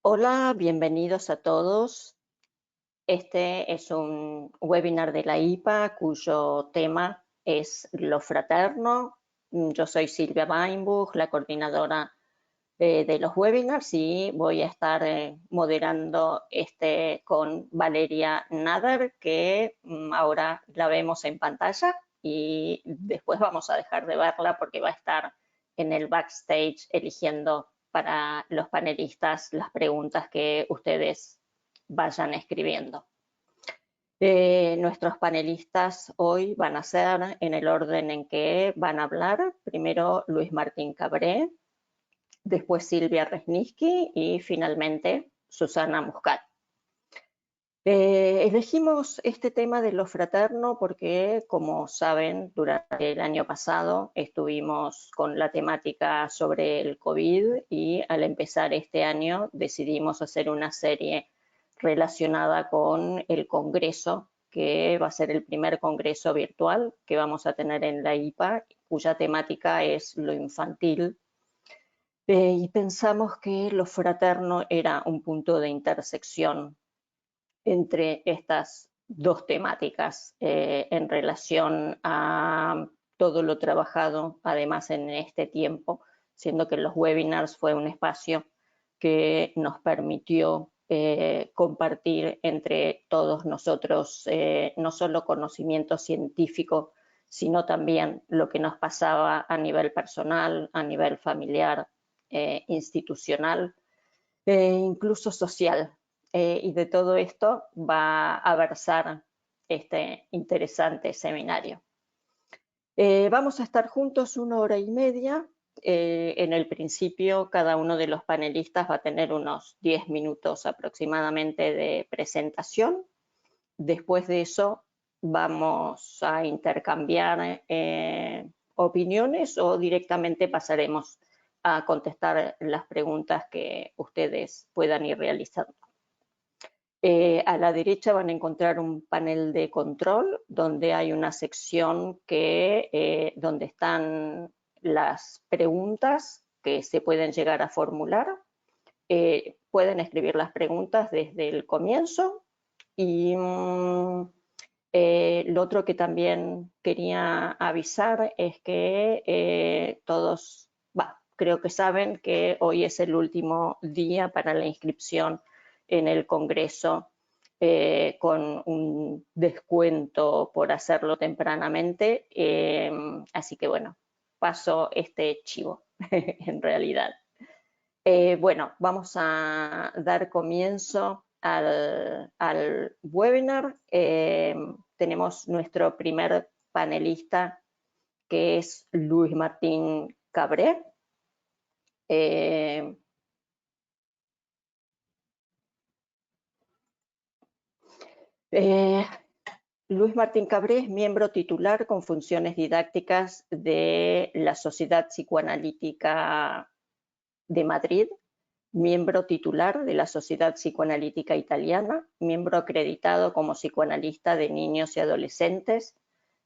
Hola, bienvenidos a todos. Este es un webinar de la IPA cuyo tema es lo fraterno. Yo soy Silvia Weinbuch, la coordinadora de los webinars, y voy a estar moderando con Valeria Nader, que ahora la vemos en pantalla y después vamos a dejar de verla porque va a estar en el backstage eligiendo para los panelistas las preguntas que ustedes vayan escribiendo. Nuestros panelistas hoy van a ser en el orden en que van a hablar. Primero Luis Martín Cabré, después Silvia Resniski y finalmente Susana Muscat. Elegimos este tema de lo fraterno porque, como saben, durante el año pasado estuvimos con la temática sobre el COVID y al empezar este año decidimos hacer una serie relacionada con el Congreso, que va a ser el primer Congreso virtual que vamos a tener en la IPA, cuya temática es lo infantil. Y pensamos que lo fraterno era un punto de intersección entre estas dos temáticas en relación a todo lo trabajado, además en este tiempo, siendo que los webinars fue un espacio que nos permitió compartir entre todos nosotros no solo conocimiento científico, sino también lo que nos pasaba a nivel personal, a nivel familiar, institucional e incluso social. Y de todo esto va a versar este interesante seminario. Vamos a estar juntos 1 hora y media. En el principio, cada uno de los panelistas va a tener unos 10 minutos aproximadamente de presentación. Después de eso, vamos a intercambiar opiniones o directamente pasaremos a contestar las preguntas que ustedes puedan ir realizando. A la derecha van a encontrar un panel de control donde hay una sección donde están las preguntas que se pueden llegar a formular. Pueden escribir las preguntas desde el comienzo. Y lo otro que también quería avisar es que todos, creo que saben que hoy es el último día para la inscripción en el Congreso, con un descuento por hacerlo tempranamente. Así que bueno, paso este chivo en realidad. Bueno, vamos a dar comienzo al webinar. Tenemos nuestro primer panelista, que es Luis Martín Cabré. Luis Martín Cabré es miembro titular con funciones didácticas de la Sociedad Psicoanalítica de Madrid, miembro titular de la Sociedad Psicoanalítica Italiana, miembro acreditado como psicoanalista de niños y adolescentes,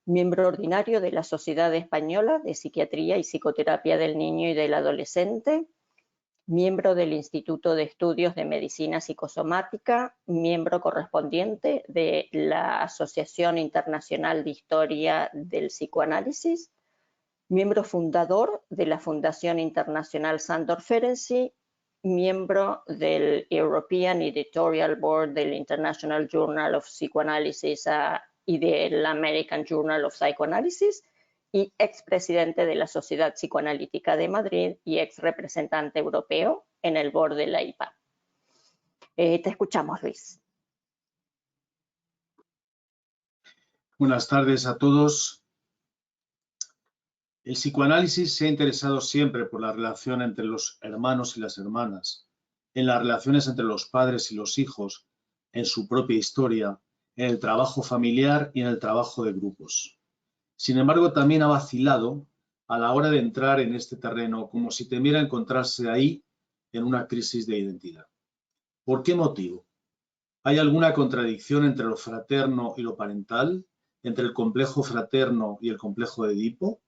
miembro ordinario de la Sociedad Española de Psiquiatría y Psicoterapia del Niño y del Adolescente, miembro del Instituto de Estudios de Medicina Psicosomática, miembro correspondiente de la Asociación Internacional de Historia del Psicoanálisis, miembro fundador de la Fundación Internacional Sándor Ferenczi, miembro del European Editorial Board del International Journal of Psychoanalysis y del American Journal of Psychoanalysis, y expresidente de la Sociedad Psicoanalítica de Madrid y ex representante europeo en el board de la IPA. Te escuchamos, Luis. Buenas tardes a todos. El psicoanálisis se ha interesado siempre por la relación entre los hermanos y las hermanas, en las relaciones entre los padres y los hijos, en su propia historia, en el trabajo familiar y en el trabajo de grupos. Sin embargo, también ha vacilado a la hora de entrar en este terreno, como si temiera encontrarse ahí en una crisis de identidad. ¿Por qué motivo? ¿Hay alguna contradicción entre lo fraterno y lo parental? ¿Entre el complejo fraterno y el complejo de Edipo?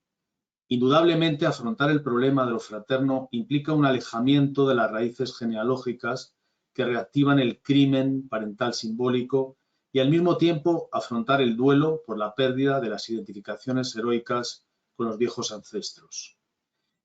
Indudablemente, afrontar el problema de lo fraterno implica un alejamiento de las raíces genealógicas que reactivan el crimen parental simbólico y al mismo tiempo afrontar el duelo por la pérdida de las identificaciones heroicas con los viejos ancestros.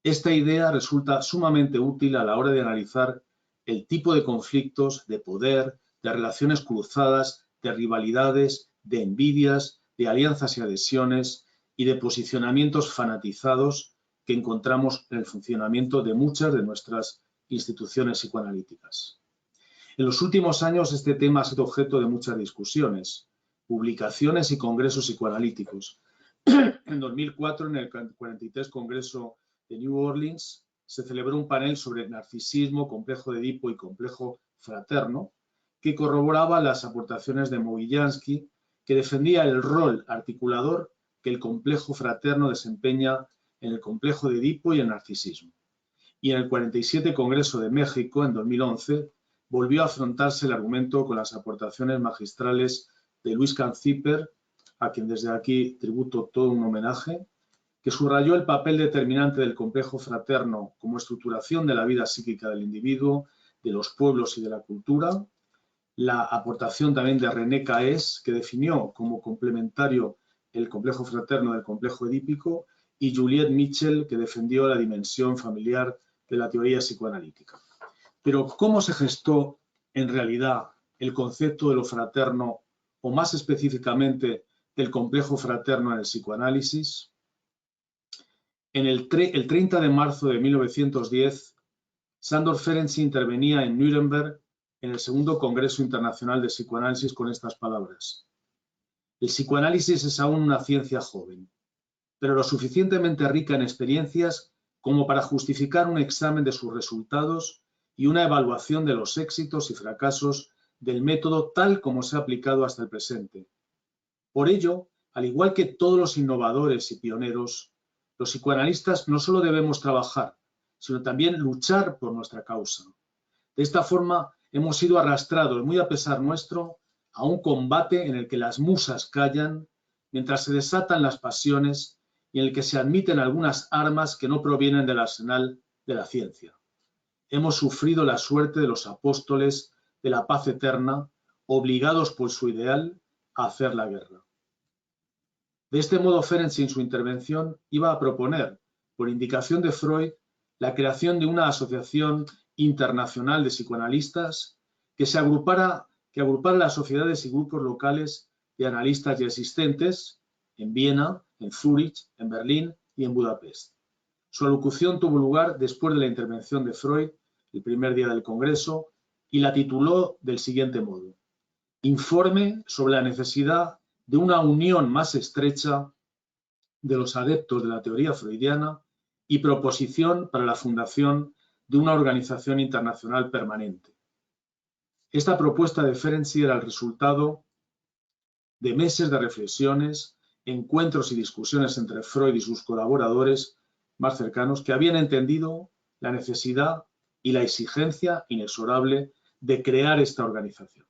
Esta idea resulta sumamente útil a la hora de analizar el tipo de conflictos, de poder, de relaciones cruzadas, de rivalidades, de envidias, de alianzas y adhesiones y de posicionamientos fanatizados que encontramos en el funcionamiento de muchas de nuestras instituciones psicoanalíticas. En los últimos años este tema ha sido objeto de muchas discusiones, publicaciones y congresos psicoanalíticos. En 2004, en el 43 Congreso de New Orleans, se celebró un panel sobre narcisismo, complejo de Edipo y complejo fraterno, que corroboraba las aportaciones de Mogillansky, que defendía el rol articulador que el complejo fraterno desempeña en el complejo de Edipo y el narcisismo. Y en el 47 Congreso de México, en 2011, volvió a afrontarse el argumento con las aportaciones magistrales de Luis Canciper, a quien desde aquí tributo todo un homenaje, que subrayó el papel determinante del complejo fraterno como estructuración de la vida psíquica del individuo, de los pueblos y de la cultura, la aportación también de René Caes, que definió como complementario el complejo fraterno del complejo edípico, y Juliette Mitchell, que defendió la dimensión familiar de la teoría psicoanalítica. Pero, ¿cómo se gestó en realidad el concepto de lo fraterno, o más específicamente del complejo fraterno en el psicoanálisis? El 30 de marzo de 1910, Sándor Ferenczi intervenía en Nuremberg en el segundo Congreso Internacional de Psicoanálisis con estas palabras: el psicoanálisis es aún una ciencia joven, pero lo suficientemente rica en experiencias como para justificar un examen de sus resultados y una evaluación de los éxitos y fracasos del método tal como se ha aplicado hasta el presente. Por ello, al igual que todos los innovadores y pioneros, los psicoanalistas no solo debemos trabajar, sino también luchar por nuestra causa. De esta forma, hemos sido arrastrados, muy a pesar nuestro, a un combate en el que las musas callan, mientras se desatan las pasiones y en el que se admiten algunas armas que no provienen del arsenal de la ciencia. Hemos sufrido la suerte de los apóstoles de la paz eterna, obligados por su ideal a hacer la guerra. De este modo, Ferenczi en su intervención iba a proponer, por indicación de Freud, la creación de una asociación internacional de psicoanalistas que agrupara las sociedades y grupos locales de analistas ya existentes en Viena, en Zúrich, en Berlín y en Budapest. Su alocución tuvo lugar después de la intervención de Freud, el primer día del Congreso, y la tituló del siguiente modo: Informe sobre la necesidad de una unión más estrecha de los adeptos de la teoría freudiana y proposición para la fundación de una organización internacional permanente. Esta propuesta de Ferenczi era el resultado de meses de reflexiones, encuentros y discusiones entre Freud y sus colaboradores más cercanos, que habían entendido la necesidad y la exigencia inexorable de crear esta organización.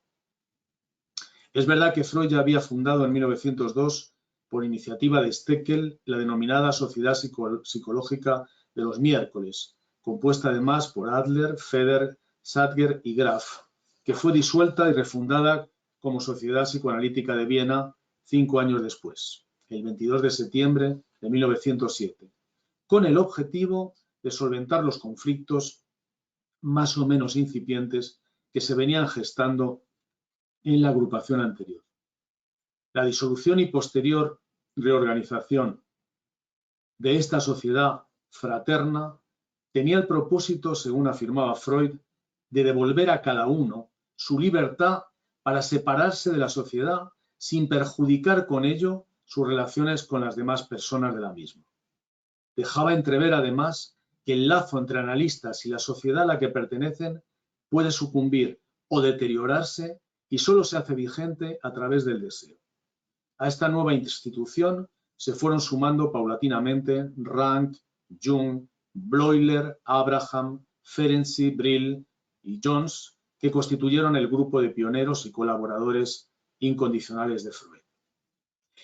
Es verdad que Freud ya había fundado en 1902, por iniciativa de Steckel, la denominada Sociedad Psicológica de los Miércoles, compuesta además por Adler, Feder, Sadger y Graf, que fue disuelta y refundada como Sociedad Psicoanalítica de Viena 5 años después, el 22 de septiembre de 1907, con el objetivo de solventar los conflictos más o menos incipientes que se venían gestando en la agrupación anterior. La disolución y posterior reorganización de esta sociedad fraterna tenía el propósito, según afirmaba Freud, de devolver a cada uno su libertad para separarse de la sociedad sin perjudicar con ello sus relaciones con las demás personas de la misma. Dejaba entrever además que el lazo entre analistas y la sociedad a la que pertenecen puede sucumbir o deteriorarse y solo se hace vigente a través del deseo. A esta nueva institución se fueron sumando paulatinamente Rank, Jung, Bleuler, Abraham, Ferenczi, Brill y Jones, que constituyeron el grupo de pioneros y colaboradores incondicionales de Freud.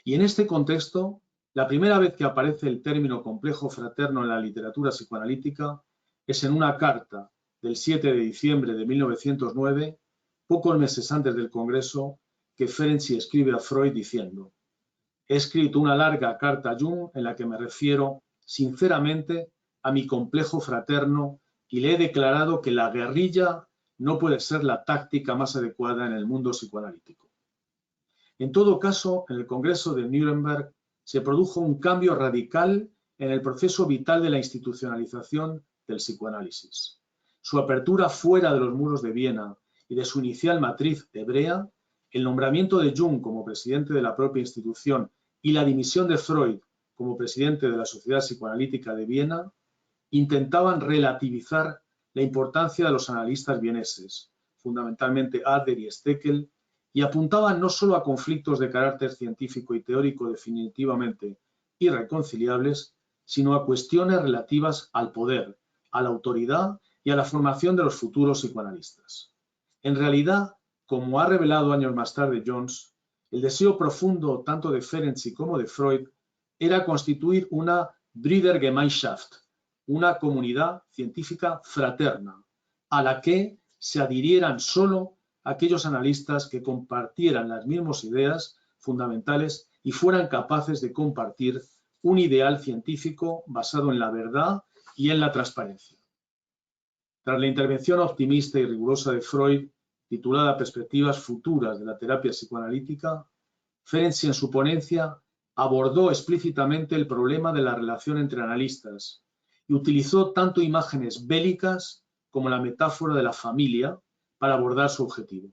Y en este contexto, la primera vez que aparece el término complejo fraterno en la literatura psicoanalítica es en una carta del 7 de diciembre de 1909, pocos meses antes del Congreso, que Ferenczi escribe a Freud diciendo: he escrito una larga carta a Jung en la que me refiero sinceramente a mi complejo fraterno y le he declarado que la guerrilla no puede ser la táctica más adecuada en el mundo psicoanalítico. En todo caso, en el Congreso de Nuremberg se produjo un cambio radical en el proceso vital de la institucionalización del psicoanálisis. Su apertura fuera de los muros de Viena y de su inicial matriz hebrea, el nombramiento de Jung como presidente de la propia institución y la dimisión de Freud como presidente de la Sociedad Psicoanalítica de Viena, intentaban relativizar la importancia de los analistas vieneses, fundamentalmente Adler y Steckel, y apuntaban no solo a conflictos de carácter científico y teórico definitivamente irreconciliables, sino a cuestiones relativas al poder, a la autoridad y a la formación de los futuros psicoanalistas. En realidad, como ha revelado años más tarde Jones, el deseo profundo tanto de Ferenczi como de Freud era constituir una Brüdergemeinschaft, una comunidad científica fraterna, a la que se adhirieran solo aquellos analistas que compartieran las mismas ideas fundamentales y fueran capaces de compartir un ideal científico basado en la verdad y en la transparencia. Tras la intervención optimista y rigurosa de Freud, titulada Perspectivas futuras de la terapia psicoanalítica, Ferenczi en su ponencia abordó explícitamente el problema de la relación entre analistas y utilizó tanto imágenes bélicas como la metáfora de la familia para abordar su objetivo.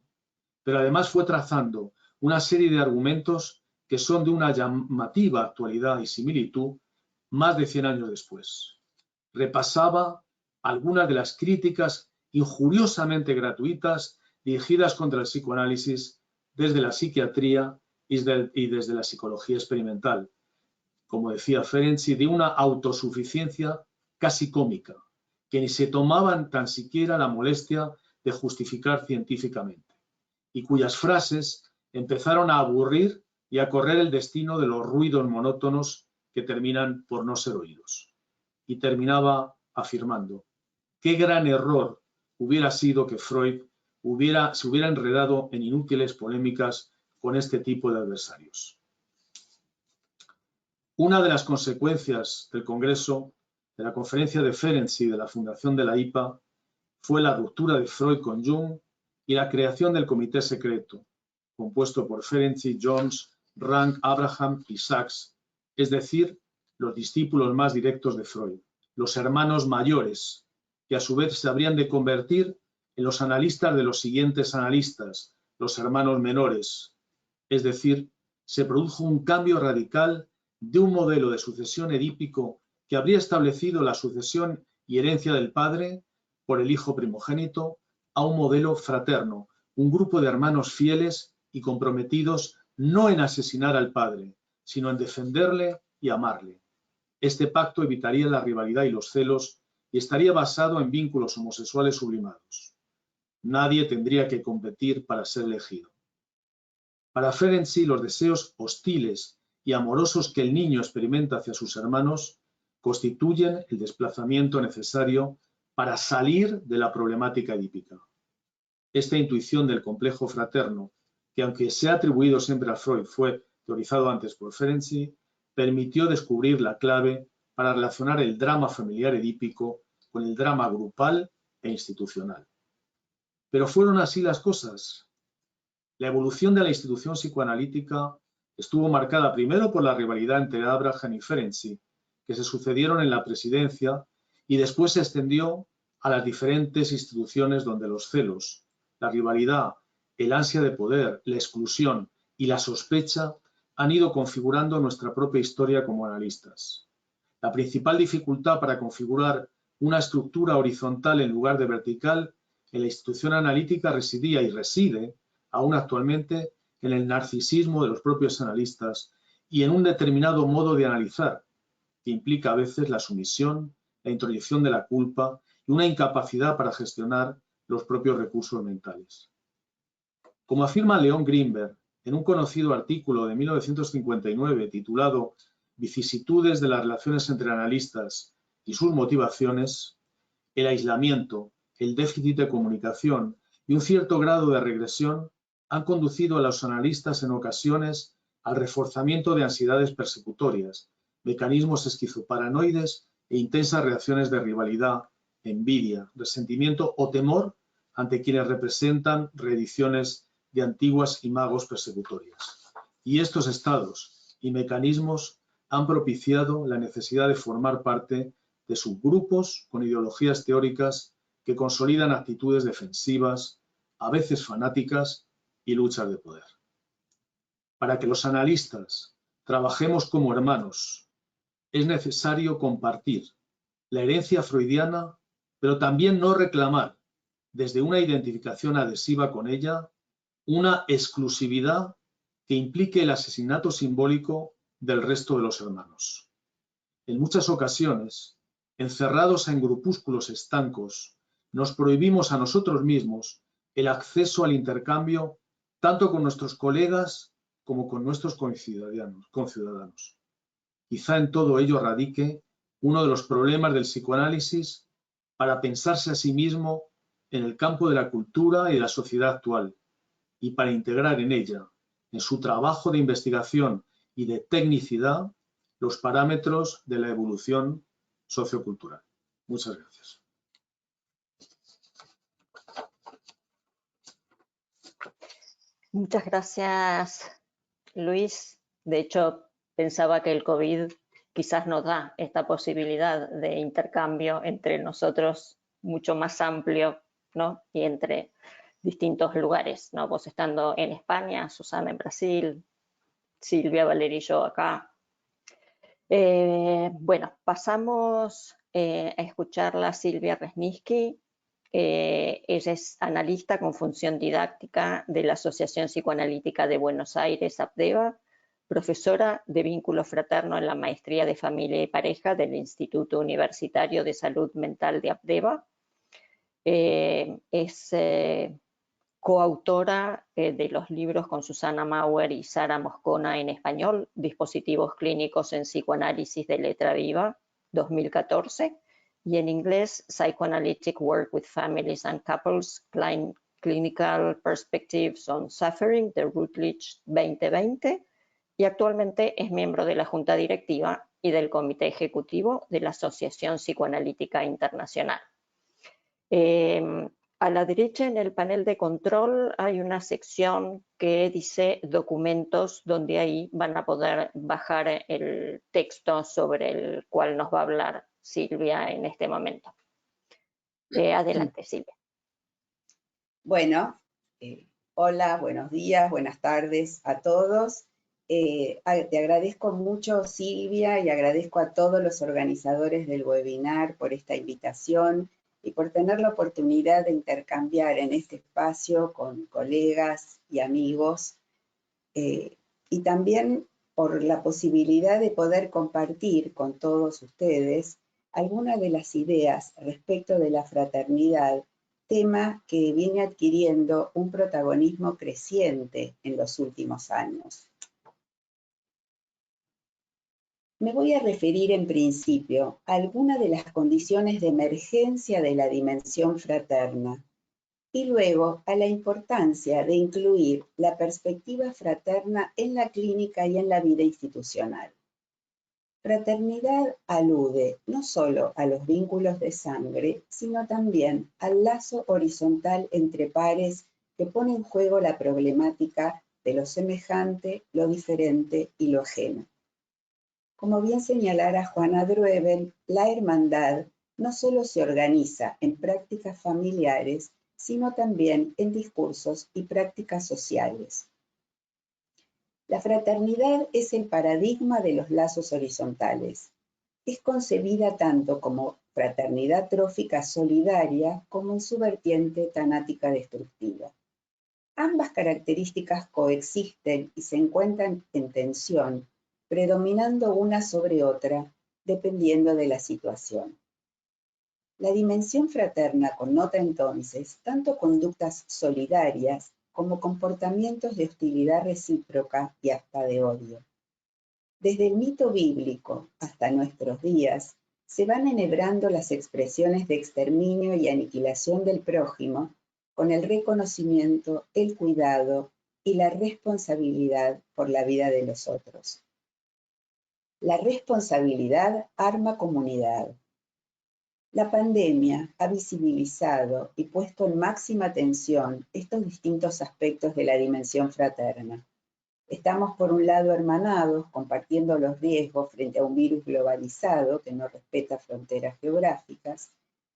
Pero además fue trazando una serie de argumentos que son de una llamativa actualidad y similitud más de 100 años después. Repasaba algunas de las críticas injuriosamente gratuitas dirigidas contra el psicoanálisis desde la psiquiatría y desde la psicología experimental, como decía Ferenczi, de una autosuficiencia casi cómica, que ni se tomaban tan siquiera la molestia de justificar científicamente, y cuyas frases empezaron a aburrir y a correr el destino de los ruidos monótonos que terminan por no ser oídos. Y terminaba afirmando: qué gran error hubiera sido que Freud se hubiera enredado en inútiles polémicas con este tipo de adversarios. Una de las consecuencias del Congreso, de la conferencia de Ferenczi y de la fundación de la IPA, fue la ruptura de Freud con Jung y la creación del Comité Secreto, compuesto por Ferenczi, Jones, Rank, Abraham y Sachs, es decir, los discípulos más directos de Freud, los hermanos mayores, que a su vez se habrían de convertir en los analistas de los siguientes analistas, los hermanos menores. Es decir, se produjo un cambio radical de un modelo de sucesión edípico que habría establecido la sucesión y herencia del padre por el hijo primogénito a un modelo fraterno, un grupo de hermanos fieles y comprometidos no en asesinar al padre, sino en defenderle y amarle. Este pacto evitaría la rivalidad y los celos y estaría basado en vínculos homosexuales sublimados. Nadie tendría que competir para ser elegido. Para Ferenczi, los deseos hostiles y amorosos que el niño experimenta hacia sus hermanos constituyen el desplazamiento necesario para salir de la problemática edípica. Esta intuición del complejo fraterno, que aunque se ha atribuido siempre a Freud, fue teorizado antes por Ferenczi, permitió descubrir la clave para relacionar el drama familiar edípico con el drama grupal e institucional. Pero fueron así las cosas. La evolución de la institución psicoanalítica estuvo marcada primero por la rivalidad entre Abraham y Ferenczi, que se sucedieron en la presidencia, y después se extendió a las diferentes instituciones donde los celos, la rivalidad, el ansia de poder, la exclusión y la sospecha han ido configurando nuestra propia historia como analistas. La principal dificultad para configurar una estructura horizontal en lugar de vertical en la institución analítica residía y reside aún actualmente en el narcisismo de los propios analistas y en un determinado modo de analizar, que implica a veces la sumisión, la introyección de la culpa y una incapacidad para gestionar los propios recursos mentales. Como afirma Leon Greenberg en un conocido artículo de 1959 titulado Vicisitudes de las relaciones entre analistas y sus motivaciones, el aislamiento, el déficit de comunicación y un cierto grado de regresión han conducido a los analistas en ocasiones al reforzamiento de ansiedades persecutorias, mecanismos esquizoparanoides e intensas reacciones de rivalidad, envidia, resentimiento o temor ante quienes representan reediciones de antiguas imagos persecutorias. Y estos estados y mecanismos han propiciado la necesidad de formar parte de subgrupos con ideologías teóricas que consolidan actitudes defensivas, a veces fanáticas, y luchas de poder. Para que los analistas trabajemos como hermanos, es necesario compartir la herencia freudiana, pero también no reclamar, desde una identificación adhesiva con ella, una exclusividad que implique el asesinato simbólico del resto de los hermanos. En muchas ocasiones, encerrados en grupúsculos estancos, nos prohibimos a nosotros mismos el acceso al intercambio tanto con nuestros colegas como con nuestros conciudadanos. Quizá en todo ello radique uno de los problemas del psicoanálisis para pensarse a sí mismo en el campo de la cultura y de la sociedad actual y para integrar en ella, en su trabajo de investigación y de tecnicidad, los parámetros de la evolución sociocultural. Muchas gracias. Muchas gracias, Luis. De hecho, pensaba que el COVID quizás nos da esta posibilidad de intercambio entre nosotros mucho más amplio, ¿no? Y entre distintos lugares, ¿no? Vos estando en España, Susana en Brasil, Silvia, Valeria y yo acá. Bueno, pasamos a escucharla a Silvia Resniski. Ella es analista con función didáctica de la Asociación Psicoanalítica de Buenos Aires, APDEVA, profesora de vínculo fraterno en la Maestría de Familia y Pareja del Instituto Universitario de Salud Mental de APDEVA. Es coautora de los libros con Susana Mauer y Sara Moscona en español, Dispositivos Clínicos en Psicoanálisis de Letra Viva, 2014, y en inglés, Psychoanalytic Work with Families and Couples, Clinical Perspectives on Suffering, de Routledge 2020, y actualmente es miembro de la Junta Directiva y del Comité Ejecutivo de la Asociación Psicoanalítica Internacional. A la derecha, en el panel de control, hay una sección que dice documentos, donde ahí van a poder bajar el texto sobre el cual nos va a hablar Silvia en este momento. Adelante, Silvia. Bueno, hola, buenos días, buenas tardes a todos. Te agradezco mucho, Silvia, y agradezco a todos los organizadores del webinar por esta invitación y por tener la oportunidad de intercambiar en este espacio con colegas y amigos, y también por la posibilidad de poder compartir con todos ustedes algunas de las ideas respecto de la fraternidad, tema que viene adquiriendo un protagonismo creciente en los últimos años. Me voy a referir en principio a algunas de las condiciones de emergencia de la dimensión fraterna y luego a la importancia de incluir la perspectiva fraterna en la clínica y en la vida institucional. Fraternidad alude no solo a los vínculos de sangre, sino también al lazo horizontal entre pares que pone en juego la problemática de lo semejante, lo diferente y lo ajeno. Como bien señalara Juana Druevel, la hermandad no solo se organiza en prácticas familiares, sino también en discursos y prácticas sociales. La fraternidad es el paradigma de los lazos horizontales. Es concebida tanto como fraternidad trófica solidaria como en su vertiente tanática destructiva. Ambas características coexisten y se encuentran en tensión, predominando una sobre otra, dependiendo de la situación. La dimensión fraterna connota entonces tanto conductas solidarias como comportamientos de hostilidad recíproca y hasta de odio. Desde el mito bíblico hasta nuestros días, se van enhebrando las expresiones de exterminio y aniquilación del prójimo con el reconocimiento, el cuidado y la responsabilidad por la vida de los otros. La responsabilidad arma comunidad. La pandemia ha visibilizado y puesto en máxima tensión estos distintos aspectos de la dimensión fraterna. Estamos por un lado hermanados, compartiendo los riesgos frente a un virus globalizado que no respeta fronteras geográficas,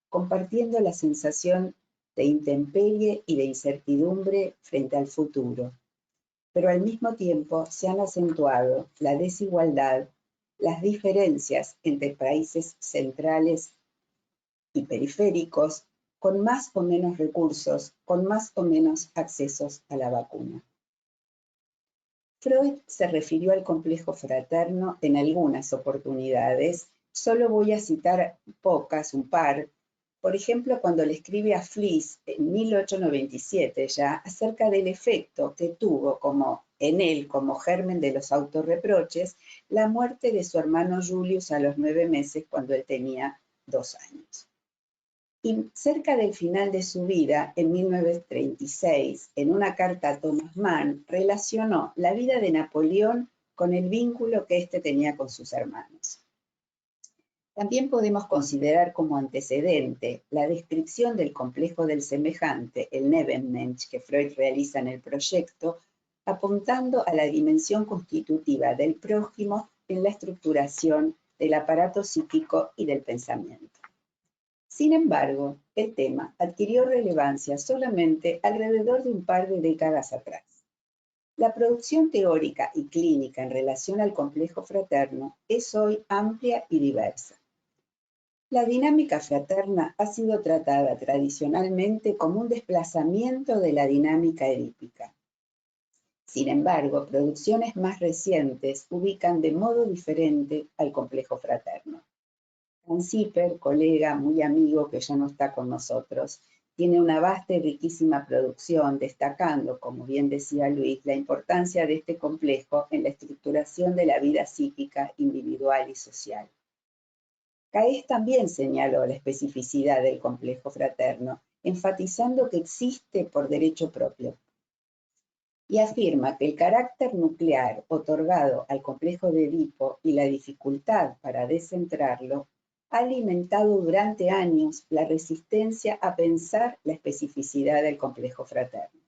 compartiendo la sensación de intemperie y de incertidumbre frente al futuro. Pero al mismo tiempo se han acentuado la desigualdad, las diferencias entre países centrales y periféricos, con más o menos recursos, con más o menos accesos a la vacuna. Freud se refirió al complejo fraterno en algunas oportunidades, solo voy a citar pocas, un par. Por ejemplo, cuando le escribe a Fliess en 1897 ya acerca del efecto que tuvo en él como germen de los autorreproches la muerte de su hermano Julius a los 9 meses cuando él tenía 2 años. Y cerca del final de su vida, en 1936, en una carta a Thomas Mann, relacionó la vida de Napoleón con el vínculo que éste tenía con sus hermanos. También podemos considerar como antecedente la descripción del complejo del semejante, el Nebenmensch, que Freud realiza en el proyecto, apuntando a la dimensión constitutiva del prójimo en la estructuración del aparato psíquico y del pensamiento. Sin embargo, el tema adquirió relevancia solamente alrededor de un par de décadas atrás. La producción teórica y clínica en relación al complejo fraterno es hoy amplia y diversa. La dinámica fraterna ha sido tratada tradicionalmente como un desplazamiento de la dinámica edípica. Sin embargo, producciones más recientes ubican de modo diferente al complejo fraterno. Hans Zipper, colega, muy amigo que ya no está con nosotros, tiene una vasta y riquísima producción, destacando, como bien decía Luis, la importancia de este complejo en la estructuración de la vida psíquica, individual y social. Caes también señaló la especificidad del complejo fraterno, enfatizando que existe por derecho propio. Y afirma que el carácter nuclear otorgado al complejo de Edipo y la dificultad para descentrarlo ha alimentado durante años la resistencia a pensar la especificidad del complejo fraterno.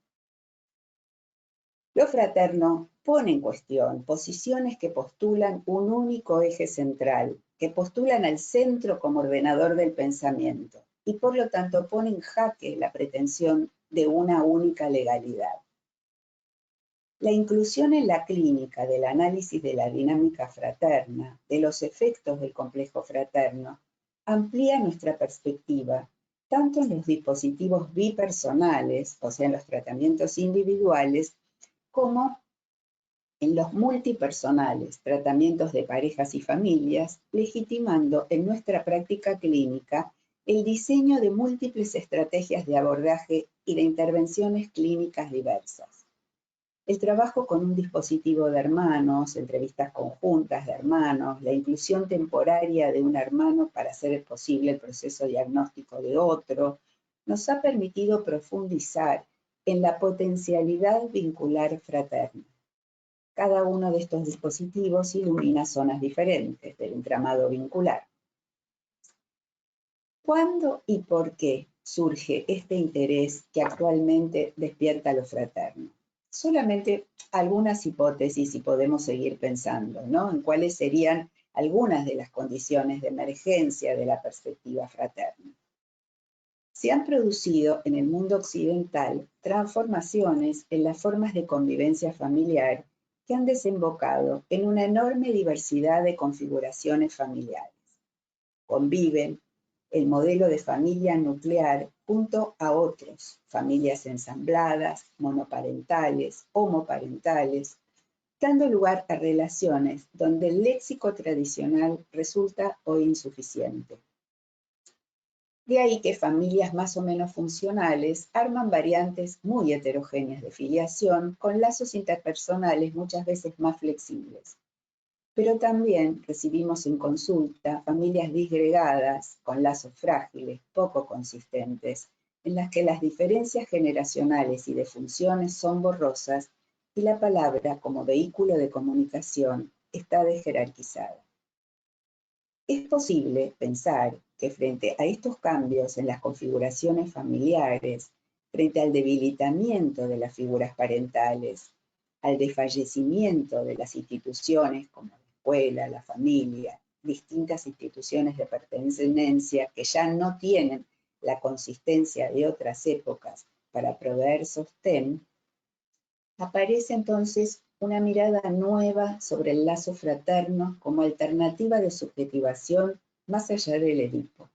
Lo fraterno pone en cuestión posiciones que postulan un único eje central, que postulan al centro como ordenador del pensamiento y por lo tanto pone en jaque la pretensión de una única legalidad. La inclusión en la clínica del análisis de la dinámica fraterna, de los efectos del complejo fraterno, amplía nuestra perspectiva, tanto en los dispositivos bipersonales, o sea, en los tratamientos individuales, como en los multipersonales, tratamientos de parejas y familias, legitimando en nuestra práctica clínica el diseño de múltiples estrategias de abordaje y de intervenciones clínicas diversas. El trabajo con un dispositivo de hermanos, entrevistas conjuntas de hermanos, la inclusión temporaria de un hermano para hacer posible el proceso diagnóstico de otro, nos ha permitido profundizar en la potencialidad vincular fraterna. Cada uno de estos dispositivos ilumina zonas diferentes del entramado vincular. ¿Cuándo y por qué surge este interés que actualmente despierta lo fraterno? Solamente algunas hipótesis y podemos seguir pensando, ¿no? En cuáles serían algunas de las condiciones de emergencia de la perspectiva fraterna. Se han producido en el mundo occidental transformaciones en las formas de convivencia familiar que han desembocado en una enorme diversidad de configuraciones familiares. Conviven el modelo de familia nuclear junto a otros, familias ensambladas, monoparentales, homoparentales, dando lugar a relaciones donde el léxico tradicional resulta hoy insuficiente. De ahí que familias más o menos funcionales arman variantes muy heterogéneas de filiación con lazos interpersonales muchas veces más flexibles. pero también recibimos en consulta familias disgregadas, con lazos frágiles, poco consistentes, en las que las diferencias generacionales y de funciones son borrosas y la palabra como vehículo de comunicación está desjerarquizada. Es posible pensar que frente a estos cambios en las configuraciones familiares, frente al debilitamiento de las figuras parentales, al desfallecimiento de las instituciones como la escuela, la familia, distintas instituciones de pertenencia que ya no tienen la consistencia de otras épocas para proveer sostén, aparece entonces una mirada nueva sobre el lazo fraterno como alternativa de subjetivación más allá del Edipo.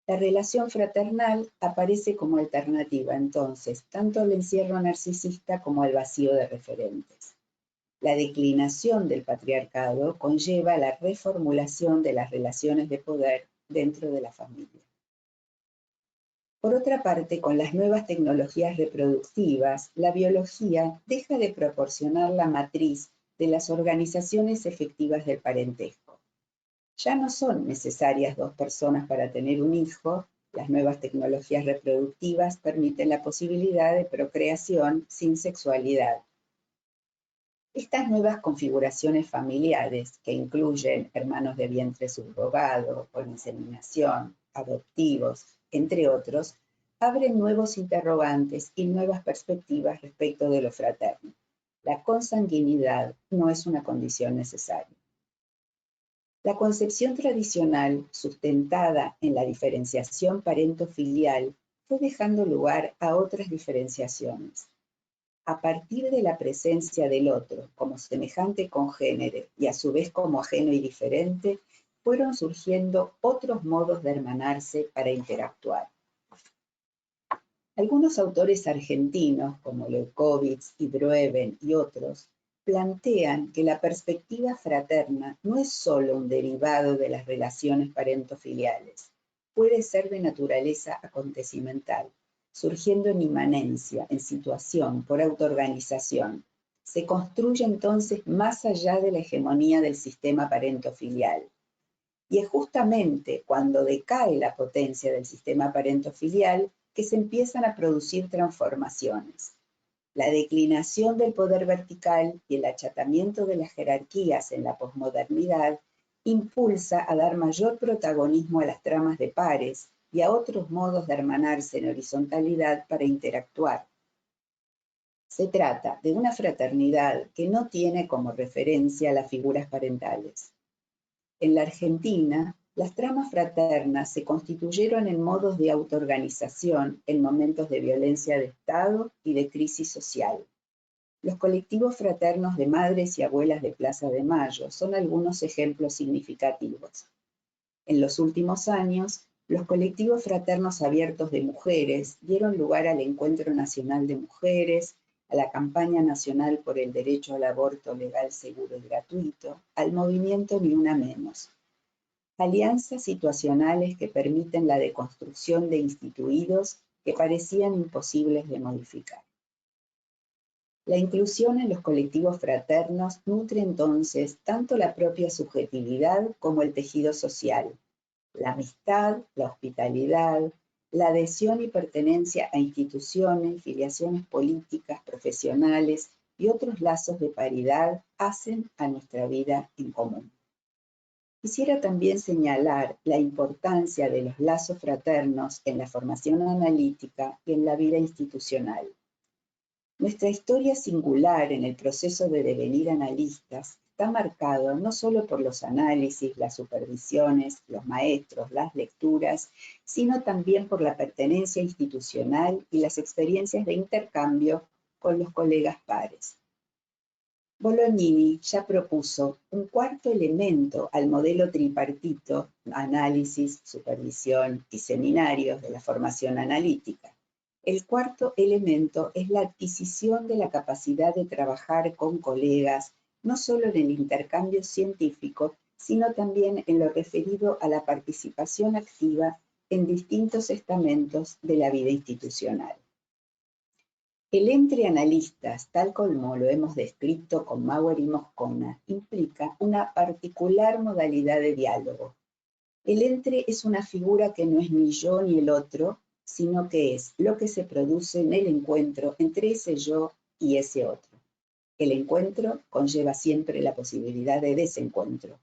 La relación fraternal aparece como alternativa entonces tanto al encierro narcisista como al vacío de referentes. La declinación del patriarcado conlleva la reformulación de las relaciones de poder dentro de la familia. Por otra parte, con las nuevas tecnologías reproductivas, la biología deja de proporcionar la matriz de las organizaciones efectivas del parentesco. Ya no son necesarias dos personas para tener un hijo, las nuevas tecnologías reproductivas permiten la posibilidad de procreación sin sexualidad. Estas nuevas configuraciones familiares, que incluyen hermanos de vientre subrogado, por inseminación, adoptivos, entre otros, abren nuevos interrogantes y nuevas perspectivas respecto de lo fraterno. La consanguinidad no es una condición necesaria. La concepción tradicional, sustentada en la diferenciación parento-filial, fue dejando lugar a otras diferenciaciones. A partir de la presencia del otro como semejante congénere y a su vez como ajeno y diferente, fueron surgiendo otros modos de hermanarse para interactuar. Algunos autores argentinos, como Leucovitz y Droeben y otros, plantean que la perspectiva fraterna no es solo un derivado de las relaciones parentofiliales, puede ser de naturaleza acontecimental, surgiendo en inmanencia, en situación, por autoorganización. Se construye entonces más allá de la hegemonía del sistema parentofilial. Y es justamente cuando decae la potencia del sistema parentofilial que se empiezan a producir transformaciones. La declinación del poder vertical y el achatamiento de las jerarquías en la posmodernidad impulsa a dar mayor protagonismo a las tramas de pares y a otros modos de hermanarse en horizontalidad para interactuar. Se trata de una fraternidad que no tiene como referencia las figuras parentales. En la Argentina, las tramas fraternas se constituyeron en modos de autoorganización en momentos de violencia de Estado y de crisis social. Los colectivos fraternos de madres y abuelas de Plaza de Mayo son algunos ejemplos significativos. En los últimos años, los colectivos fraternos abiertos de mujeres dieron lugar al Encuentro Nacional de Mujeres, a la Campaña Nacional por el Derecho al Aborto Legal, Seguro y Gratuito, al movimiento Ni Una Menos. Alianzas situacionales que permiten la deconstrucción de instituidos que parecían imposibles de modificar. La inclusión en los colectivos fraternos nutre entonces tanto la propia subjetividad como el tejido social, la amistad, la hospitalidad, la adhesión y pertenencia a instituciones, filiaciones políticas, profesionales y otros lazos de paridad hacen a nuestra vida en común. Quisiera también señalar la importancia de los lazos fraternos en la formación analítica y en la vida institucional. Nuestra historia singular en el proceso de devenir analistas está marcado no solo por los análisis, las supervisiones, los maestros, las lecturas, sino también por la pertenencia institucional y las experiencias de intercambio con los colegas pares. Bolognini ya propuso un cuarto elemento al modelo tripartito, análisis, supervisión y seminarios de la formación analítica. El cuarto elemento es la adquisición de la capacidad de trabajar con colegas, no solo en el intercambio científico, sino también en lo referido a la participación activa en distintos estamentos de la vida institucional. El entre analistas, tal como lo hemos descrito con Mauer y Moscona, implica una particular modalidad de diálogo. El entre es una figura que no es ni yo ni el otro, sino que es lo que se produce en el encuentro entre ese yo y ese otro. El encuentro conlleva siempre la posibilidad de desencuentro.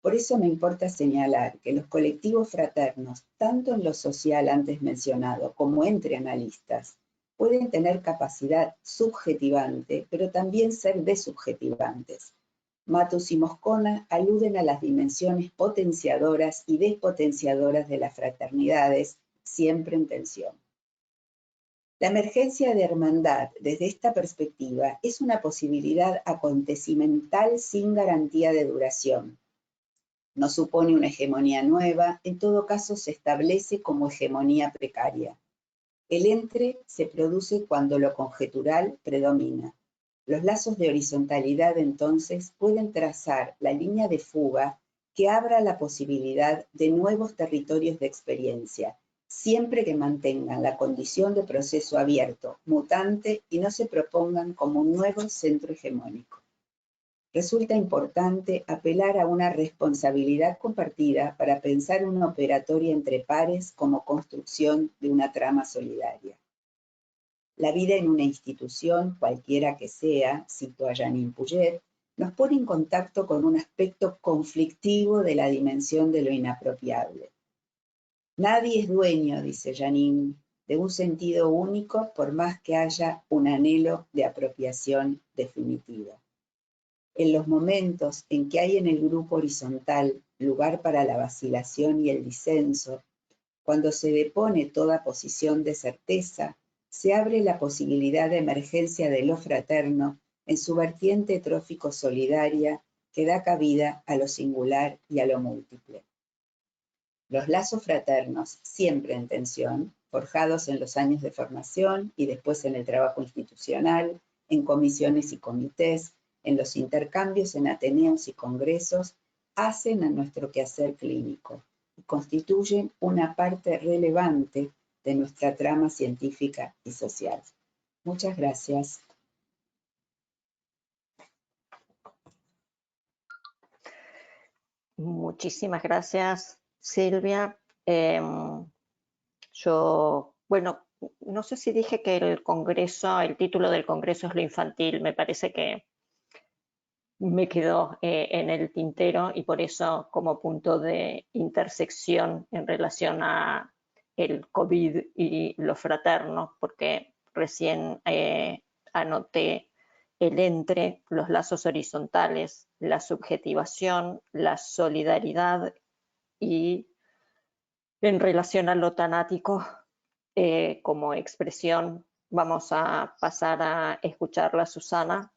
Por eso me importa señalar que los colectivos fraternos, tanto en lo social antes mencionado como entre analistas, pueden tener capacidad subjetivante, pero también ser desubjetivantes. Matus y Moscona aluden a las dimensiones potenciadoras y despotenciadoras de las fraternidades, siempre en tensión. La emergencia de hermandad, desde esta perspectiva, es una posibilidad acontecimental sin garantía de duración. No supone una hegemonía nueva, en todo caso se establece como hegemonía precaria. El entre se produce cuando lo conjetural predomina. Los lazos de horizontalidad, entonces, pueden trazar la línea de fuga que abra la posibilidad de nuevos territorios de experiencia, siempre que mantengan la condición de proceso abierto, mutante y no se propongan como un nuevo centro hegemónico. Resulta importante apelar a una responsabilidad compartida para pensar una operatoria entre pares como construcción de una trama solidaria. La vida en una institución, cualquiera que sea, cito a Janine Puyet, nos pone en contacto con un aspecto conflictivo de la dimensión de lo inapropiable. Nadie es dueño, dice Janine, de un sentido único por más que haya un anhelo de apropiación definitiva. En los momentos en que hay en el grupo horizontal lugar para la vacilación y el disenso, cuando se depone toda posición de certeza, se abre la posibilidad de emergencia de lo fraterno en su vertiente trófico-solidaria que da cabida a lo singular y a lo múltiple. Los lazos fraternos, siempre en tensión, forjados en los años de formación y después en el trabajo institucional, en comisiones y comités, en los intercambios en ateneos y congresos, hacen a nuestro quehacer clínico y constituyen una parte relevante de nuestra trama científica y social. Muchas gracias. Muchísimas gracias, Silvia. Bueno, no sé si dije que el título del congreso es lo infantil, me parece que me quedó en el tintero y por eso como punto de intersección en relación a el COVID y lo fraterno, porque recién anoté el entre, los lazos horizontales, la subjetivación, la solidaridad y en relación a lo tanático como expresión. Vamos a pasar a escucharla a Susana.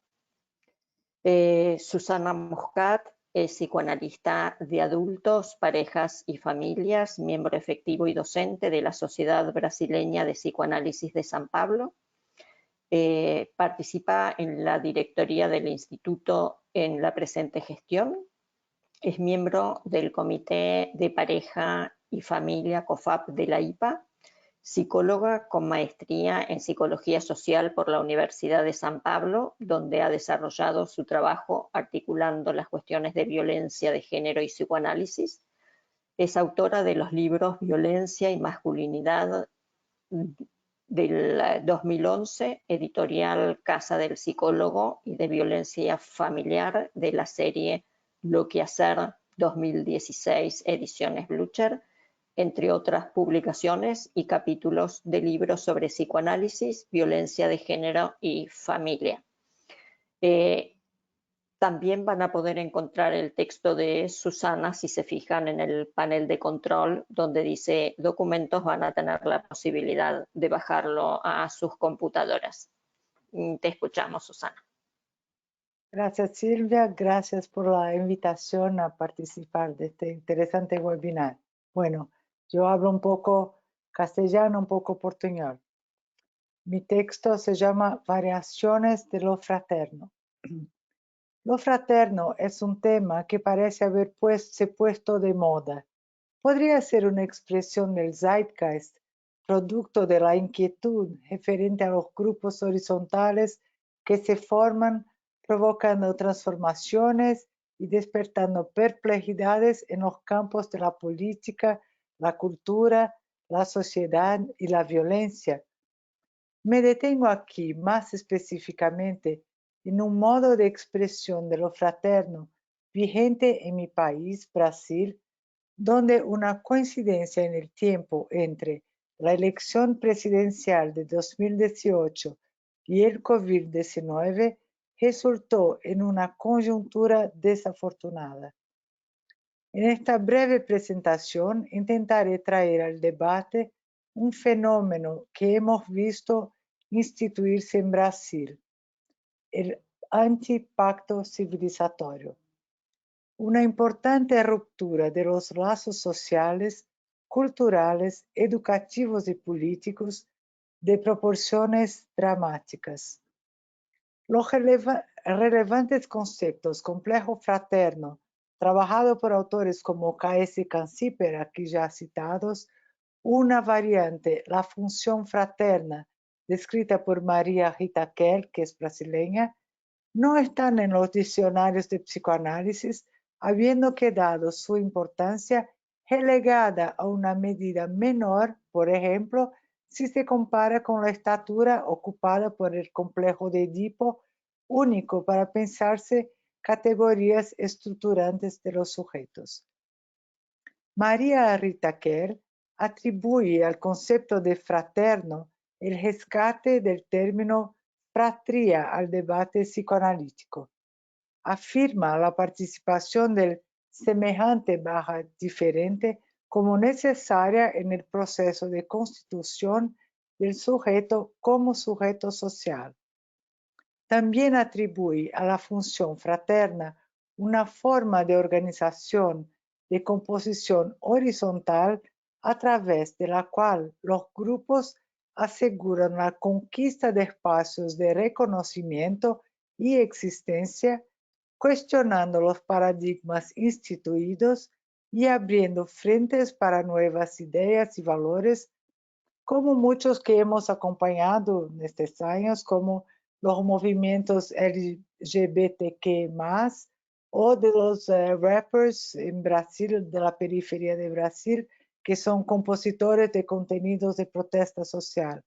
Susana Muscat es psicoanalista de adultos, parejas y familias, miembro efectivo y docente de la Sociedad Brasileña de Psicoanálisis de San Pablo. Participa en la directoría del instituto en la presente gestión. Es miembro del Comité de Pareja y Familia COFAP de la IPA, psicóloga con maestría en Psicología Social por la Universidad de San Pablo, donde ha desarrollado su trabajo articulando las cuestiones de violencia de género y psicoanálisis. Es autora de los libros Violencia y Masculinidad del 2011, editorial Casa del Psicólogo, y de Violencia Familiar de la serie Lo que hacer 2016, ediciones Blucher, entre otras publicaciones y capítulos de libros sobre psicoanálisis, violencia de género y familia. También van a poder encontrar el texto de Susana si se fijan en el panel de control donde dice documentos, van a tener la posibilidad de bajarlo a sus computadoras. Te escuchamos, Susana. Gracias, Silvia. Gracias por la invitación a participar de este interesante webinar. Bueno, yo hablo un poco castellano, un poco portuñol. Mi texto se llama Variaciones de lo fraterno. Lo fraterno es un tema que parece haberse puesto de moda. Podría ser una expresión del zeitgeist, producto de la inquietud referente a los grupos horizontales que se forman, provocando transformaciones y despertando perplejidades en los campos de la política, la cultura, la sociedad y la violencia. Me detengo aquí más específicamente en un modo de expresión de lo fraterno vigente en mi país, Brasil, donde una coincidencia en el tiempo entre la elección presidencial de 2018 y el COVID-19 resultó en una coyuntura desafortunada. En esta breve presentación intentaré traer al debate un fenómeno que hemos visto instituirse en Brasil, el antipacto civilizatorio. Una importante ruptura de los lazos sociales, culturales, educativos y políticos de proporciones dramáticas. Los relevantes conceptos complejo fraterno, trabajado por autores como K.S. Canciper, aquí ya citados, una variante, la función fraterna, descrita por María Rita Kerr, que es brasileña, no están en los diccionarios de psicoanálisis, habiendo quedado su importancia relegada a una medida menor, por ejemplo, si se compara con la estatura ocupada por el complejo de Edipo, único para pensarse categorías estructurantes de los sujetos. María Rita Kerr atribuye al concepto de fraterno el rescate del término fratría al debate psicoanalítico. Afirma la participación del semejante/diferente como necesaria en el proceso de constitución del sujeto como sujeto social. También atribuye a la función fraterna una forma de organización de composición horizontal a través de la cual los grupos aseguran la conquista de espacios de reconocimiento y existencia, cuestionando los paradigmas instituidos y abriendo frentes para nuevas ideas y valores, como muchos que hemos acompañado en estos años, como los movimientos LGBTQ+, o de los rappers en Brasil, de la periferia de Brasil, que son compositores de contenidos de protesta social.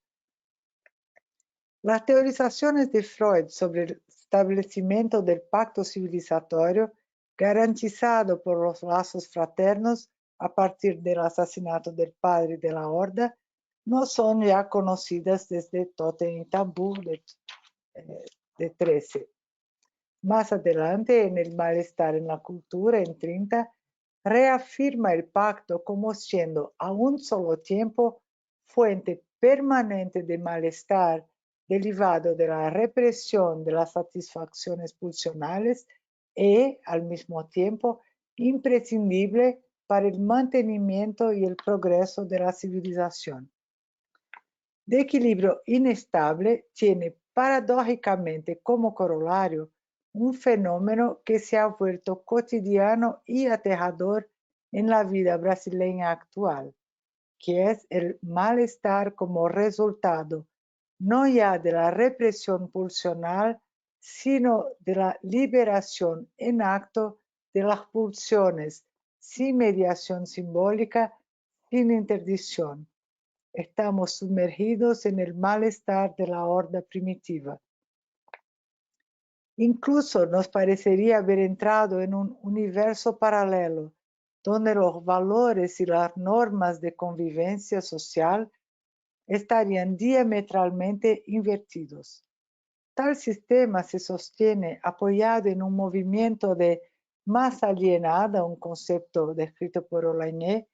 Las teorizaciones de Freud sobre el establecimiento del pacto civilizatorio garantizado por los lazos fraternos a partir del asesinato del padre de la Horda no son ya conocidas desde Totem y Tabú de 13. Más adelante, en El malestar en la cultura, en 30, reafirma el pacto como siendo a un solo tiempo fuente permanente de malestar derivado de la represión de las satisfacciones pulsionales y, al mismo tiempo, imprescindible para el mantenimiento y el progreso de la civilización. De equilibrio inestable, tiene paradójicamente como corolario un fenómeno que se ha vuelto cotidiano y aterrador en la vida brasileña actual, que es el malestar como resultado no ya de la represión pulsional, sino de la liberación en acto de las pulsiones, sin mediación simbólica, sin interdicción. Estamos sumergidos en el malestar de la horda primitiva. Incluso nos parecería haber entrado en un universo paralelo, donde los valores y las normas de convivencia social estarían diametralmente invertidos. Tal sistema se sostiene apoyado en un movimiento de masa alienada, un concepto descrito por Olañé,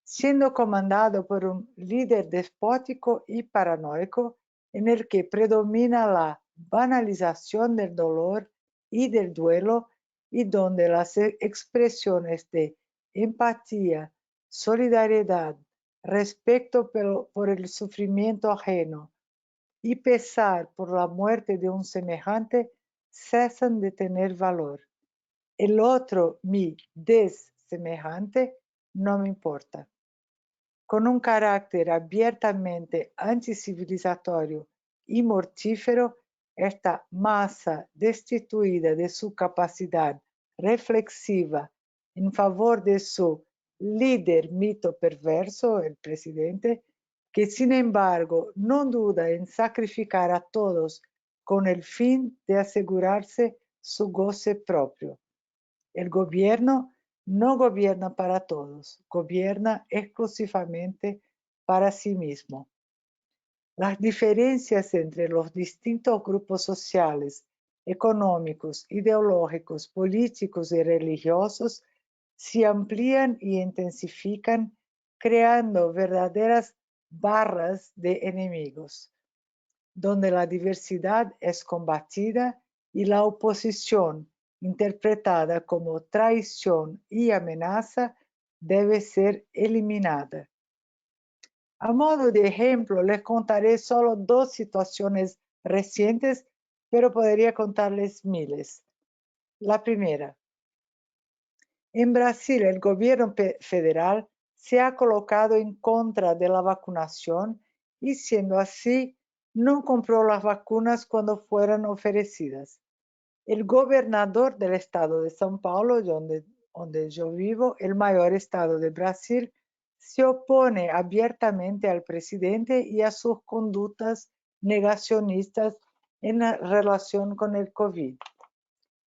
siendo comandado por un líder despótico y paranoico en el que predomina la banalización del dolor y del duelo y donde las expresiones de empatía, solidaridad, respeto por el sufrimiento ajeno y pesar por la muerte de un semejante cesan de tener valor. El otro, mi desemejante, no me importa. con un carácter abiertamente anticivilizatorio y mortífero, esta masa destituida de su capacidad reflexiva en favor de su líder mito perverso, el presidente, que sin embargo no duda en sacrificar a todos con el fin de asegurarse su goce propio. El gobierno no gobierna para todos, gobierna exclusivamente para sí mismo. Las diferencias entre los distintos grupos sociales, económicos, ideológicos, políticos y religiosos se amplían y intensifican, creando verdaderas barras de enemigos, donde la diversidad es combatida y la oposición, interpretada como traición y amenaza, debe ser eliminada. A modo de ejemplo, les contaré solo 2 situaciones recientes, pero podría contarles miles. La primera. En Brasil, el gobierno federal se ha colocado en contra de la vacunación y, siendo así, no compró las vacunas cuando fueron ofrecidas. El gobernador del estado de São Paulo, donde yo vivo, el mayor estado de Brasil, se opone abiertamente al presidente y a sus conductas negacionistas en relación con el COVID.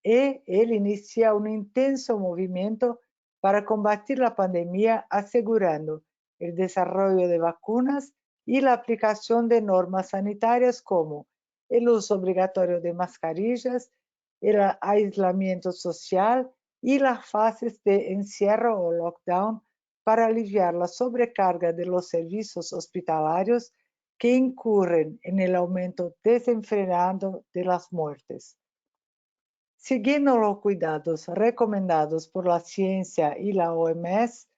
Él inicia un intenso movimiento para combatir la pandemia, asegurando el desarrollo de vacunas y la aplicación de normas sanitarias como el uso obligatorio de mascarillas, el aislamiento social y las fases de encierro o lockdown para aliviar la sobrecarga de los servicios hospitalarios que incurren en el aumento desenfrenado de las muertes. Siguiendo los cuidados recomendados por la ciencia y la OMS,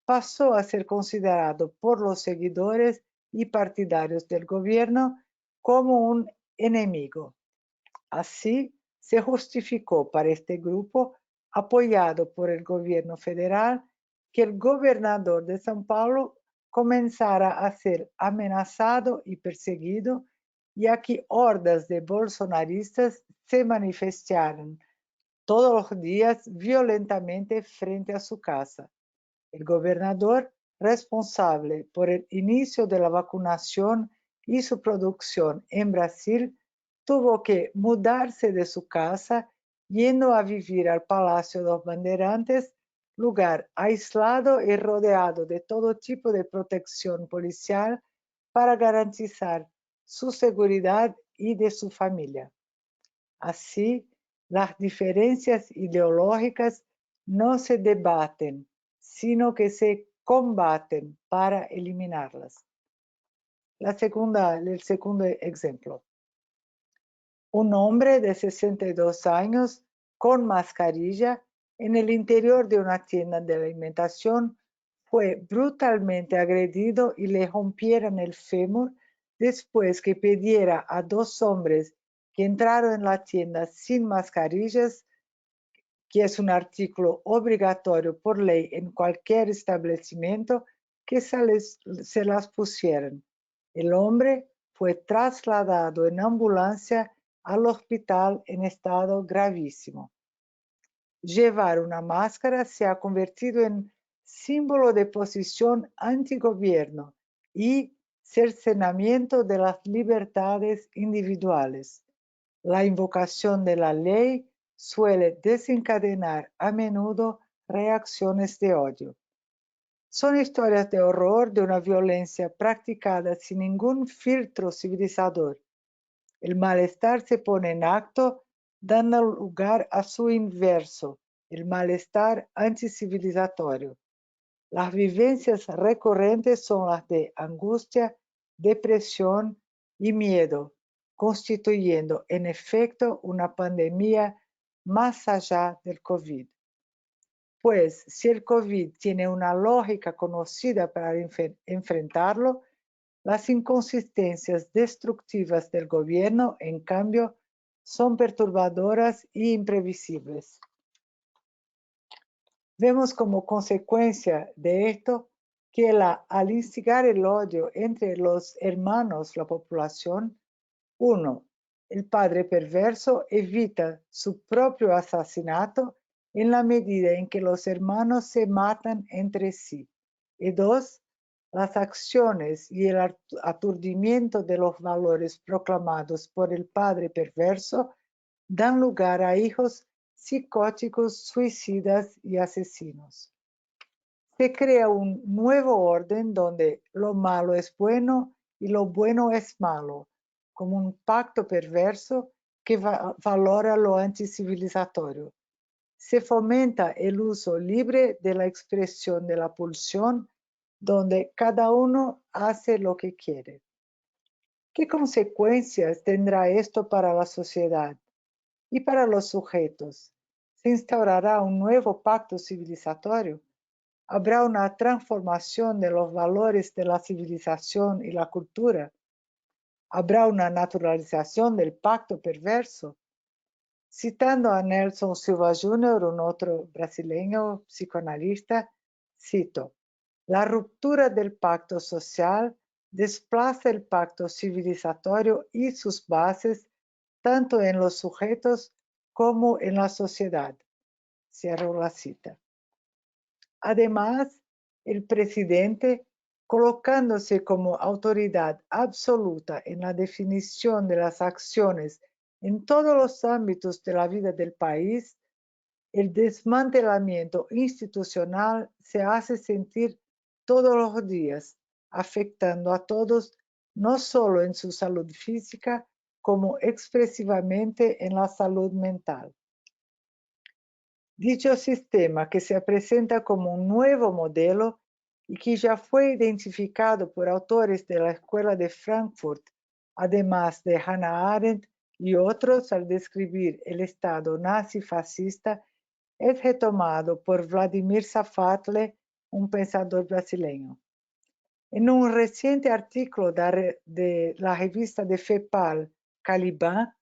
pasó a ser considerado por los seguidores y partidarios del gobierno como un enemigo. Así, se justificó para este grupo, apoyado por el gobierno federal, que el gobernador de São Paulo comenzara a ser amenazado y perseguido, ya que hordas de bolsonaristas se manifestaron todos los días violentamente frente a su casa. El gobernador, responsable por el inicio de la vacunación y su producción en Brasil, tuvo que mudarse de su casa, yendo a vivir al Palacio de los Bandeirantes, lugar aislado y rodeado de todo tipo de protección policial para garantizar su seguridad y de su familia. Así, las diferencias ideológicas no se debaten, sino que se combaten para eliminarlas. El segundo ejemplo. Un hombre de 62 años con mascarilla en el interior de una tienda de alimentación fue brutalmente agredido y le rompieron el fémur después que pidiera a 2 hombres que entraron en la tienda sin mascarillas, que es un artículo obligatorio por ley en cualquier establecimiento, que se las pusieran. El hombre fue trasladado en ambulancia al hospital en estado gravísimo. Llevar una máscara se ha convertido en símbolo de posición antigobierno y cercenamiento de las libertades individuales. La invocación de la ley suele desencadenar a menudo reacciones de odio. Son historias de horror de una violencia practicada sin ningún filtro civilizador. El malestar se pone en acto, dando lugar a su inverso, el malestar anticivilizatorio. Las vivencias recurrentes son las de angustia, depresión y miedo, constituyendo en efecto una pandemia más allá del COVID. Pues si el COVID tiene una lógica conocida para enfrentarlo, las inconsistencias destructivas del gobierno, en cambio, son perturbadoras e imprevisibles. Vemos como consecuencia de esto que al instigar el odio entre los hermanos, la población, 1. El padre perverso evita su propio asesinato en la medida en que los hermanos se matan entre sí. Y 2. Las acciones y el aturdimiento de los valores proclamados por el padre perverso dan lugar a hijos psicóticos, suicidas y asesinos. Se crea un nuevo orden donde lo malo es bueno y lo bueno es malo, como un pacto perverso que valora lo anticivilizatorio. Se fomenta el uso libre de la expresión de la pulsión, donde cada uno hace lo que quiere. ¿Qué consecuencias tendrá esto para la sociedad y para los sujetos? ¿Se instaurará un nuevo pacto civilizatorio? ¿Habrá una transformación de los valores de la civilización y la cultura? ¿Habrá una naturalización del pacto perverso? Citando a Nelson Silva Jr., un otro brasileño psicoanalista, cito: la ruptura del pacto social desplaza el pacto civilizatorio y sus bases tanto en los sujetos como en la sociedad. Cierro la cita. Además, el presidente, colocándose como autoridad absoluta en la definición de las acciones en todos los ámbitos de la vida del país, el desmantelamiento institucional se hace sentir todos los días, afectando a todos, no solo en su salud física, como expresivamente en la salud mental. Dicho sistema, que se presenta como un nuevo modelo y que ya fue identificado por autores de la Escuela de Frankfurt, además de Hannah Arendt y otros al describir el Estado nazi-fascista, es retomado por Vladimir Safatli, un pensador brasileño. En un reciente artículo de la revista de FEPAL, Caliban,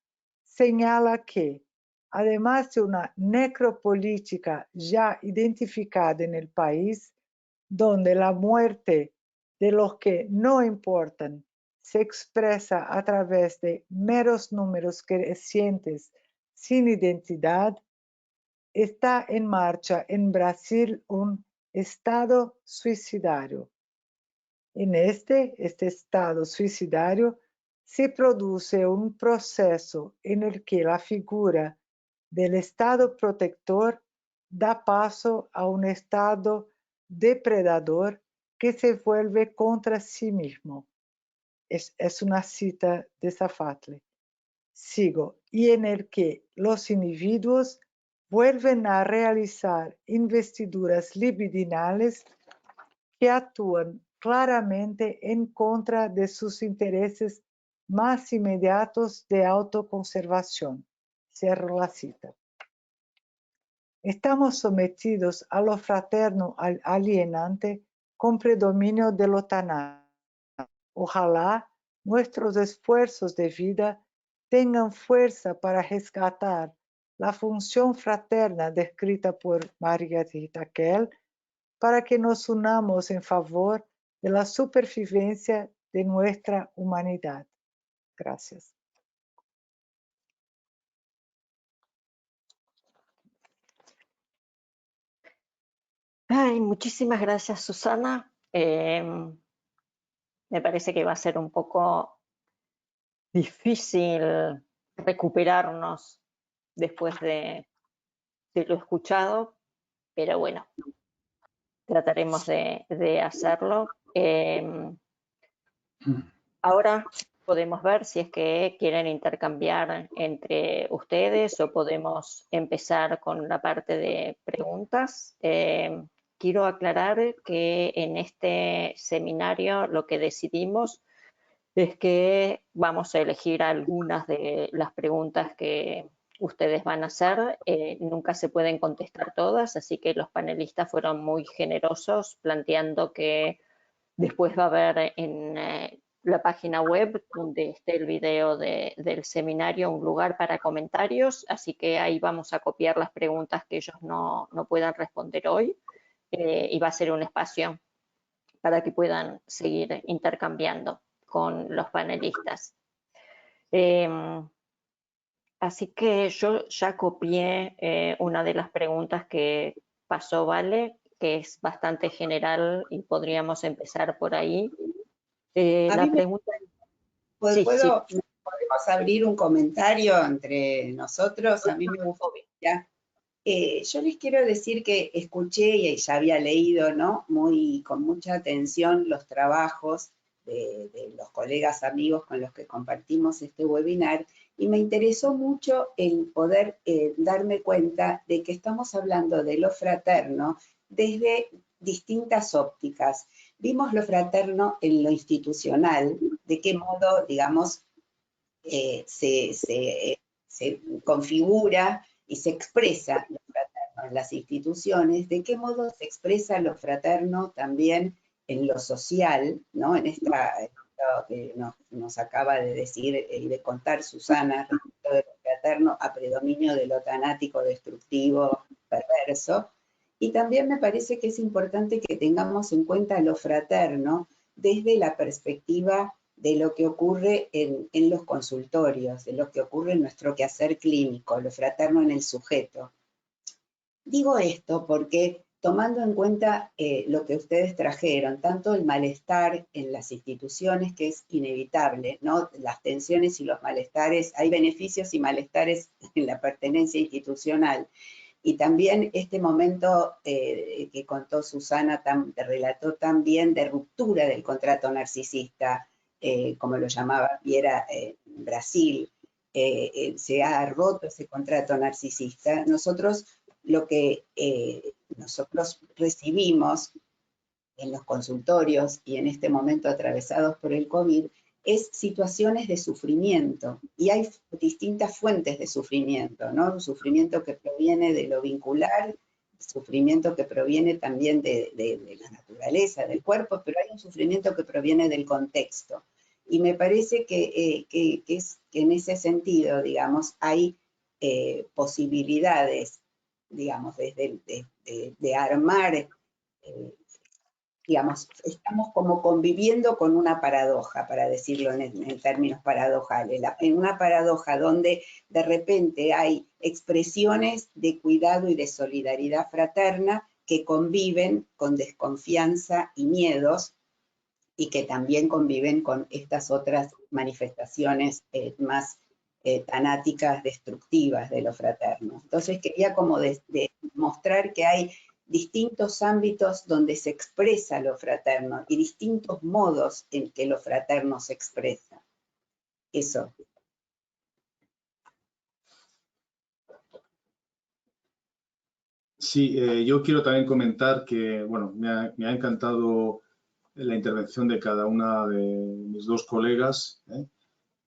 señala que, además de una necropolítica ya identificada en el país, donde la muerte de los que no importan se expresa a través de meros números crecientes sin identidad, está en marcha en Brasil un estado suicidario. En este estado suicidario se produce un proceso en el que la figura del Estado protector da paso a un Estado depredador que se vuelve contra sí mismo. Es una cita de Safatli. Sigo. Y en el que los individuos vuelven a realizar investiduras libidinales que actúan claramente en contra de sus intereses más inmediatos de autoconservación. Cierro la cita. Estamos sometidos a lo fraterno alienante con predominio de lo tanat. Ojalá nuestros esfuerzos de vida tengan fuerza para rescatar la función fraterna descrita por Margarita Kell, para que nos unamos en favor de la supervivencia de nuestra humanidad. Gracias. Ay, muchísimas gracias, Susana. Me parece que va a ser un poco difícil recuperarnos después de lo escuchado, pero bueno, trataremos de hacerlo. Ahora podemos ver si es que quieren intercambiar entre ustedes o podemos empezar con la parte de preguntas. Quiero aclarar que en este seminario lo que decidimos es que vamos a elegir algunas de las preguntas que ustedes van a hacer. Nunca se pueden contestar todas, así que los panelistas fueron muy generosos planteando que después va a haber en la página web donde esté el video del seminario un lugar para comentarios, así que ahí vamos a copiar las preguntas que ellos no puedan responder hoy y va a ser un espacio para que puedan seguir intercambiando con los panelistas. Así que yo ya copié una de las preguntas que pasó Vale, que es bastante general y podríamos empezar por ahí. La pregunta... Sí, sí. ¿Podemos abrir un comentario entre nosotros? A mí me gustaría. Yo les quiero decir que escuché y ya había leído, ¿no? Con mucha atención los trabajos de los colegas amigos con los que compartimos este webinar, y me interesó mucho el poder darme cuenta de que estamos hablando de lo fraterno desde distintas ópticas. Vimos lo fraterno en lo institucional, de qué modo, digamos, se configura y se expresa lo fraterno en las instituciones, de qué modo se expresa lo fraterno también en lo social, ¿no? En esto que nos acaba de decir y de contar Susana respecto de lo fraterno a predominio de lo tanático, destructivo, perverso. Y también me parece que es importante que tengamos en cuenta lo fraterno desde la perspectiva de lo que ocurre en los consultorios, de lo que ocurre en nuestro quehacer clínico, lo fraterno en el sujeto. Digo esto porque, tomando en cuenta lo que ustedes trajeron, tanto el malestar en las instituciones, que es inevitable, ¿no? Las tensiones y los malestares, hay beneficios y malestares en la pertenencia institucional, y también este momento que contó Susana, relató también de ruptura del contrato narcisista, como lo llamaba Viera en Brasil, se ha roto ese contrato narcisista. Nosotros lo que nosotros recibimos en los consultorios y en este momento atravesados por el COVID es situaciones de sufrimiento, y hay distintas fuentes de sufrimiento, ¿no? Un sufrimiento que proviene de lo vincular, sufrimiento que proviene también de la naturaleza, del cuerpo, pero hay un sufrimiento que proviene del contexto. Y me parece que en ese sentido, digamos, hay posibilidades, digamos, de armar, digamos, estamos como conviviendo con una paradoja, para decirlo en términos paradojales, en una paradoja donde de repente hay expresiones de cuidado y de solidaridad fraterna que conviven con desconfianza y miedos, y que también conviven con estas otras manifestaciones más tanáticas, destructivas de lo fraterno. Entonces quería como mostrar que hay distintos ámbitos donde se expresa lo fraterno y distintos modos en que lo fraterno se expresa. Eso. Sí, yo quiero también comentar que, bueno, me ha encantado la intervención de cada una de mis dos colegas.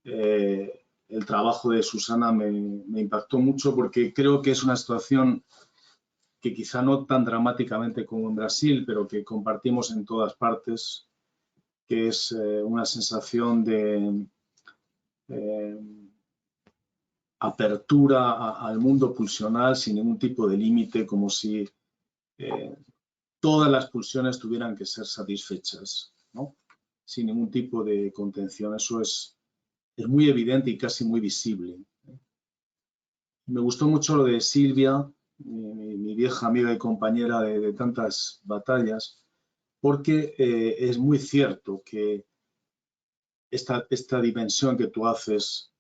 El trabajo de Susana me impactó mucho, porque creo que es una situación que quizá no tan dramáticamente como en Brasil, pero que compartimos en todas partes, que es una sensación de apertura al mundo pulsional sin ningún tipo de límite, como si todas las pulsiones tuvieran que ser satisfechas, ¿no? Sin ningún tipo de contención. Eso es muy evidente y casi muy visible. Me gustó mucho lo de Silvia, mi vieja amiga y compañera de tantas batallas, porque es muy cierto que esta dimensión que tú haces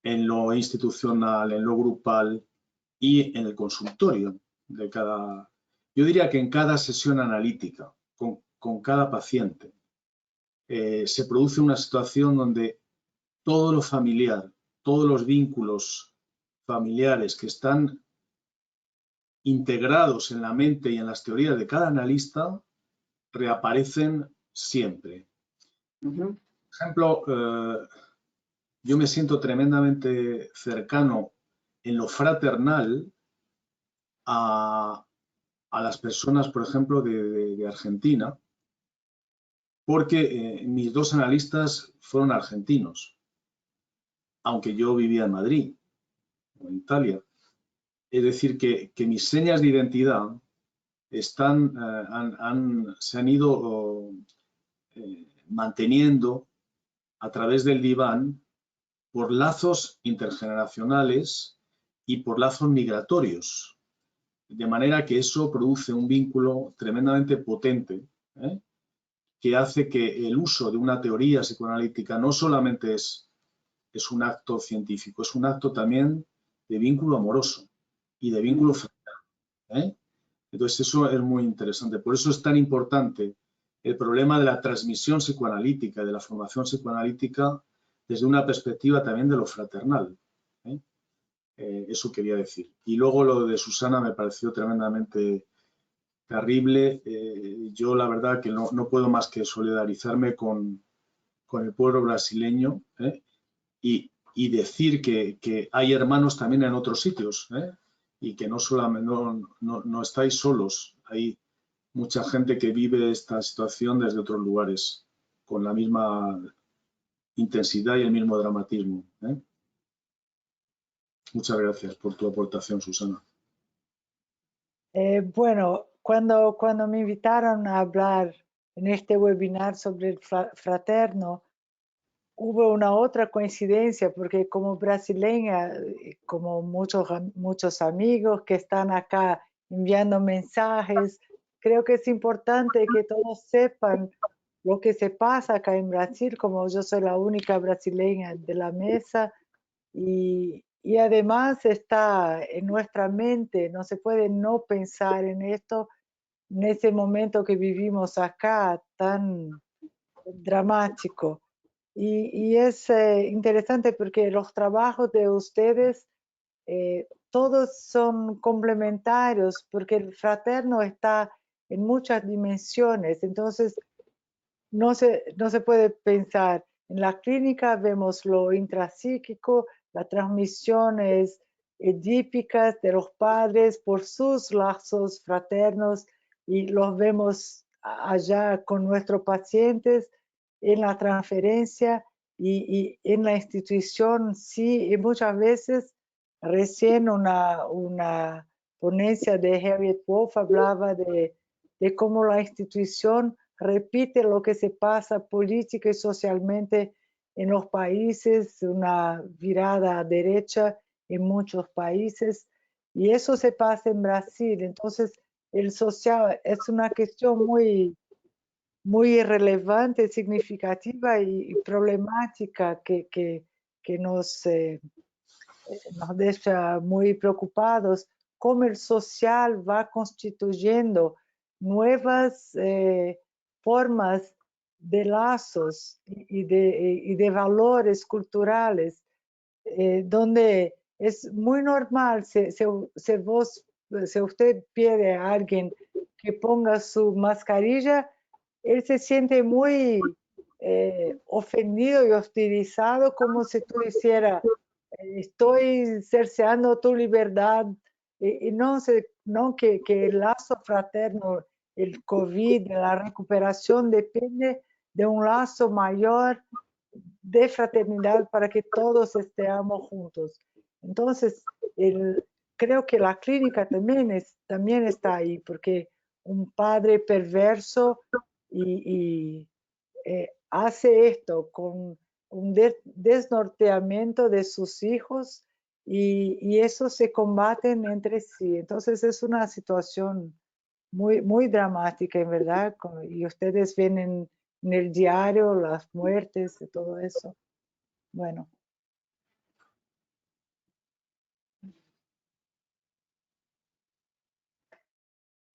en lo institucional, en lo grupal y en el consultorio de cada... Yo diría que en cada sesión analítica, con cada paciente, se produce una situación donde todo lo familiar, todos los vínculos familiares que están integrados en la mente y en las teorías de cada analista reaparecen siempre. Por ejemplo, yo me siento tremendamente cercano en lo fraternal a las personas, por ejemplo, de Argentina, porque mis dos analistas fueron argentinos, aunque yo vivía en Madrid o en Italia. Es decir, que mis señas de identidad se han ido manteniendo a través del diván por lazos intergeneracionales y por lazos migratorios. De manera que eso produce un vínculo tremendamente potente, que hace que el uso de una teoría psicoanalítica no solamente es un acto científico, es un acto también de vínculo amoroso y de vínculo fraterno. Entonces eso es muy interesante. Por eso es tan importante el problema de la transmisión psicoanalítica, de la formación psicoanalítica desde una perspectiva también de lo fraternal. Eso quería decir. Y luego lo de Susana me pareció tremendamente terrible. Yo la verdad que no puedo más que solidarizarme con el pueblo brasileño y decir que hay hermanos también en otros sitios y que no solamente no estáis solos. Hay mucha gente que vive esta situación desde otros lugares con la misma intensidad y el mismo dramatismo. Muchas gracias por tu aportación, Susana. Bueno, cuando me invitaron a hablar en este webinar sobre el fraterno, hubo una otra coincidencia, porque como brasileña, como muchos amigos que están acá enviando mensajes, creo que es importante que todos sepan lo que se pasa acá en Brasil, como yo soy la única brasileña de la mesa, y además está en nuestra mente, no se puede no pensar en esto, en ese momento que vivimos acá tan dramático. Y es interesante porque los trabajos de ustedes todos son complementarios, porque el fraterno está en muchas dimensiones, entonces no se puede pensar. En la clínica vemos lo intrapsíquico, las transmisiones edípicas de los padres por sus lazos fraternos y los vemos allá con nuestros pacientes en la transferencia y en la institución, sí, y muchas veces recién una ponencia de Harriet Wolf hablaba de cómo la institución repite lo que se pasa política y socialmente en los países, una virada a derecha en muchos países, y eso se pasa en Brasil. Entonces, el social es una cuestión muy relevante, significativa y problemática que nos deja muy preocupados, cómo el social va constituyendo nuevas formas de lazos y de valores culturales, donde es muy normal, si usted pide a alguien que ponga su mascarilla, él se siente muy ofendido y hostilizado, como si tú hicieras, estoy cerceando tu libertad, y no que el lazo fraterno, el COVID, la recuperación depende de un lazo mayor de fraternidad para que todos estemos juntos. Entonces, creo que la clínica también está ahí, porque un padre perverso hace esto con un desnorteamiento de sus hijos y eso se combaten entre sí. Entonces es una situación muy dramática, en verdad, y ustedes ven en el diario las muertes y todo eso. Bueno.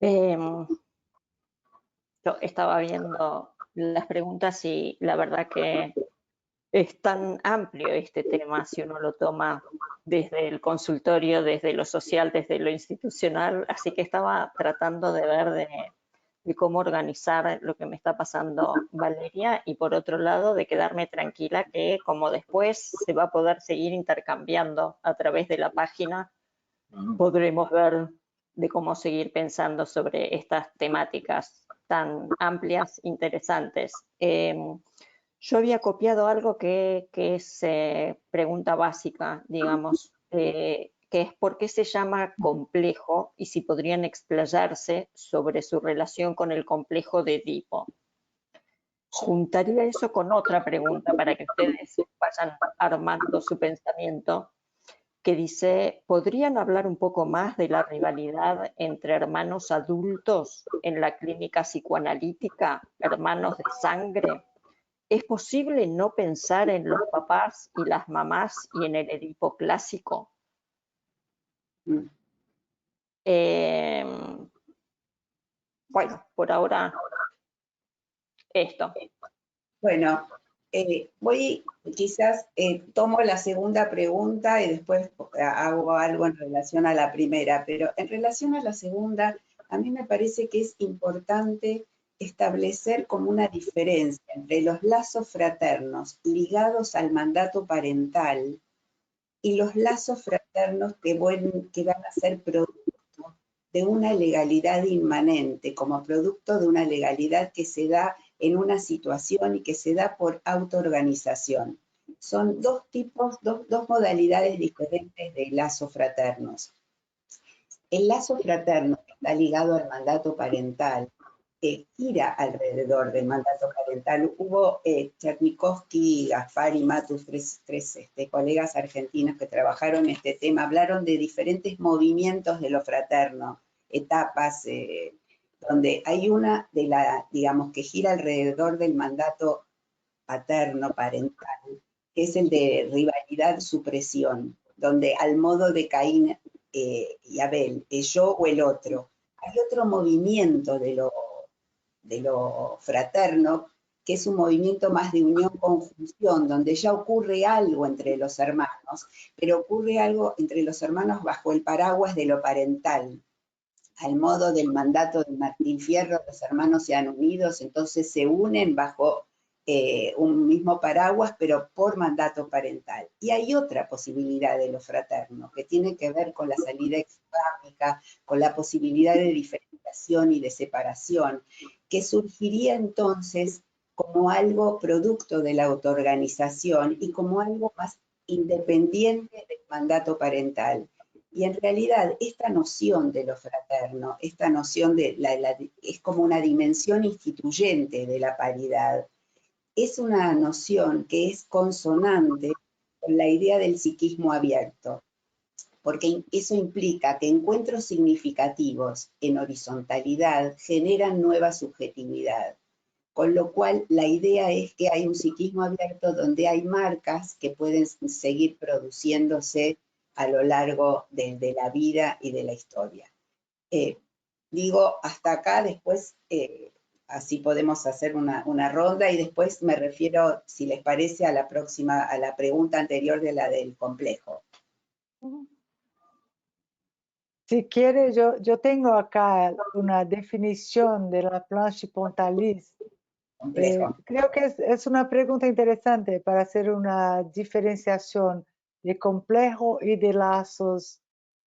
Yo estaba viendo las preguntas y la verdad que es tan amplio este tema si uno lo toma desde el consultorio, desde lo social, desde lo institucional, así que estaba tratando de ver de cómo organizar lo que me está pasando Valeria y por otro lado de quedarme tranquila que como después se va a poder seguir intercambiando a través de la página, podremos ver de cómo seguir pensando sobre estas temáticas tan amplias, interesantes. Yo había copiado algo que es pregunta básica, digamos, que es por qué se llama complejo y si podrían explayarse sobre su relación con el complejo de Edipo. Juntaría eso con otra pregunta para que ustedes vayan armando su pensamiento, que dice, ¿podrían hablar un poco más de la rivalidad entre hermanos adultos en la clínica psicoanalítica, hermanos de sangre? ¿Es posible no pensar en los papás y las mamás y en el Edipo clásico? Bueno, por ahora esto. Bueno, quizás tomo la segunda pregunta y después hago algo en relación a la primera, pero en relación a la segunda, a mí me parece que es importante establecer como una diferencia entre los lazos fraternos ligados al mandato parental y los lazos fraternos que van a ser producto de una legalidad inmanente, como producto de una legalidad que se da en una situación y que se da por autoorganización. Son dos modalidades diferentes de lazos fraternos. El lazo fraterno está ligado al mandato parental, que gira alrededor del mandato parental. Hubo Chernikovsky, Gaspari, Matus, tres colegas argentinos que trabajaron este tema, hablaron de diferentes movimientos de lo fraterno, etapas, donde hay una digamos, que gira alrededor del mandato paterno, parental, que es el de rivalidad-supresión, donde al modo de Caín y Abel, el yo o el otro. Hay otro movimiento de lo fraterno, que es un movimiento más de unión-conjunción, donde ya ocurre algo entre los hermanos, pero ocurre algo entre los hermanos bajo el paraguas de lo parental. Al modo del mandato de Martín Fierro, los hermanos se han unidos, entonces se unen bajo un mismo paraguas, pero por mandato parental. Y hay otra posibilidad de lo fraterno, que tiene que ver con la salida exogámica, con la posibilidad de diferenciación y de separación, que surgiría entonces como algo producto de la autoorganización y como algo más independiente del mandato parental. Y en realidad esta noción de lo fraterno, esta noción es como una dimensión instituyente de la paridad. Es una noción que es consonante con la idea del psiquismo abierto, porque eso implica que encuentros significativos en horizontalidad generan nueva subjetividad. Con lo cual, la idea es que hay un psiquismo abierto donde hay marcas que pueden seguir produciéndose a lo largo de la vida y de la historia. Digo hasta acá, después así podemos hacer una ronda y después me refiero, si les parece, a la próxima, a la pregunta anterior de la del complejo. Si quiere, yo tengo acá una definición de la planche Pontalis. Creo que es una pregunta interesante para hacer una diferenciación de complejo y de lazos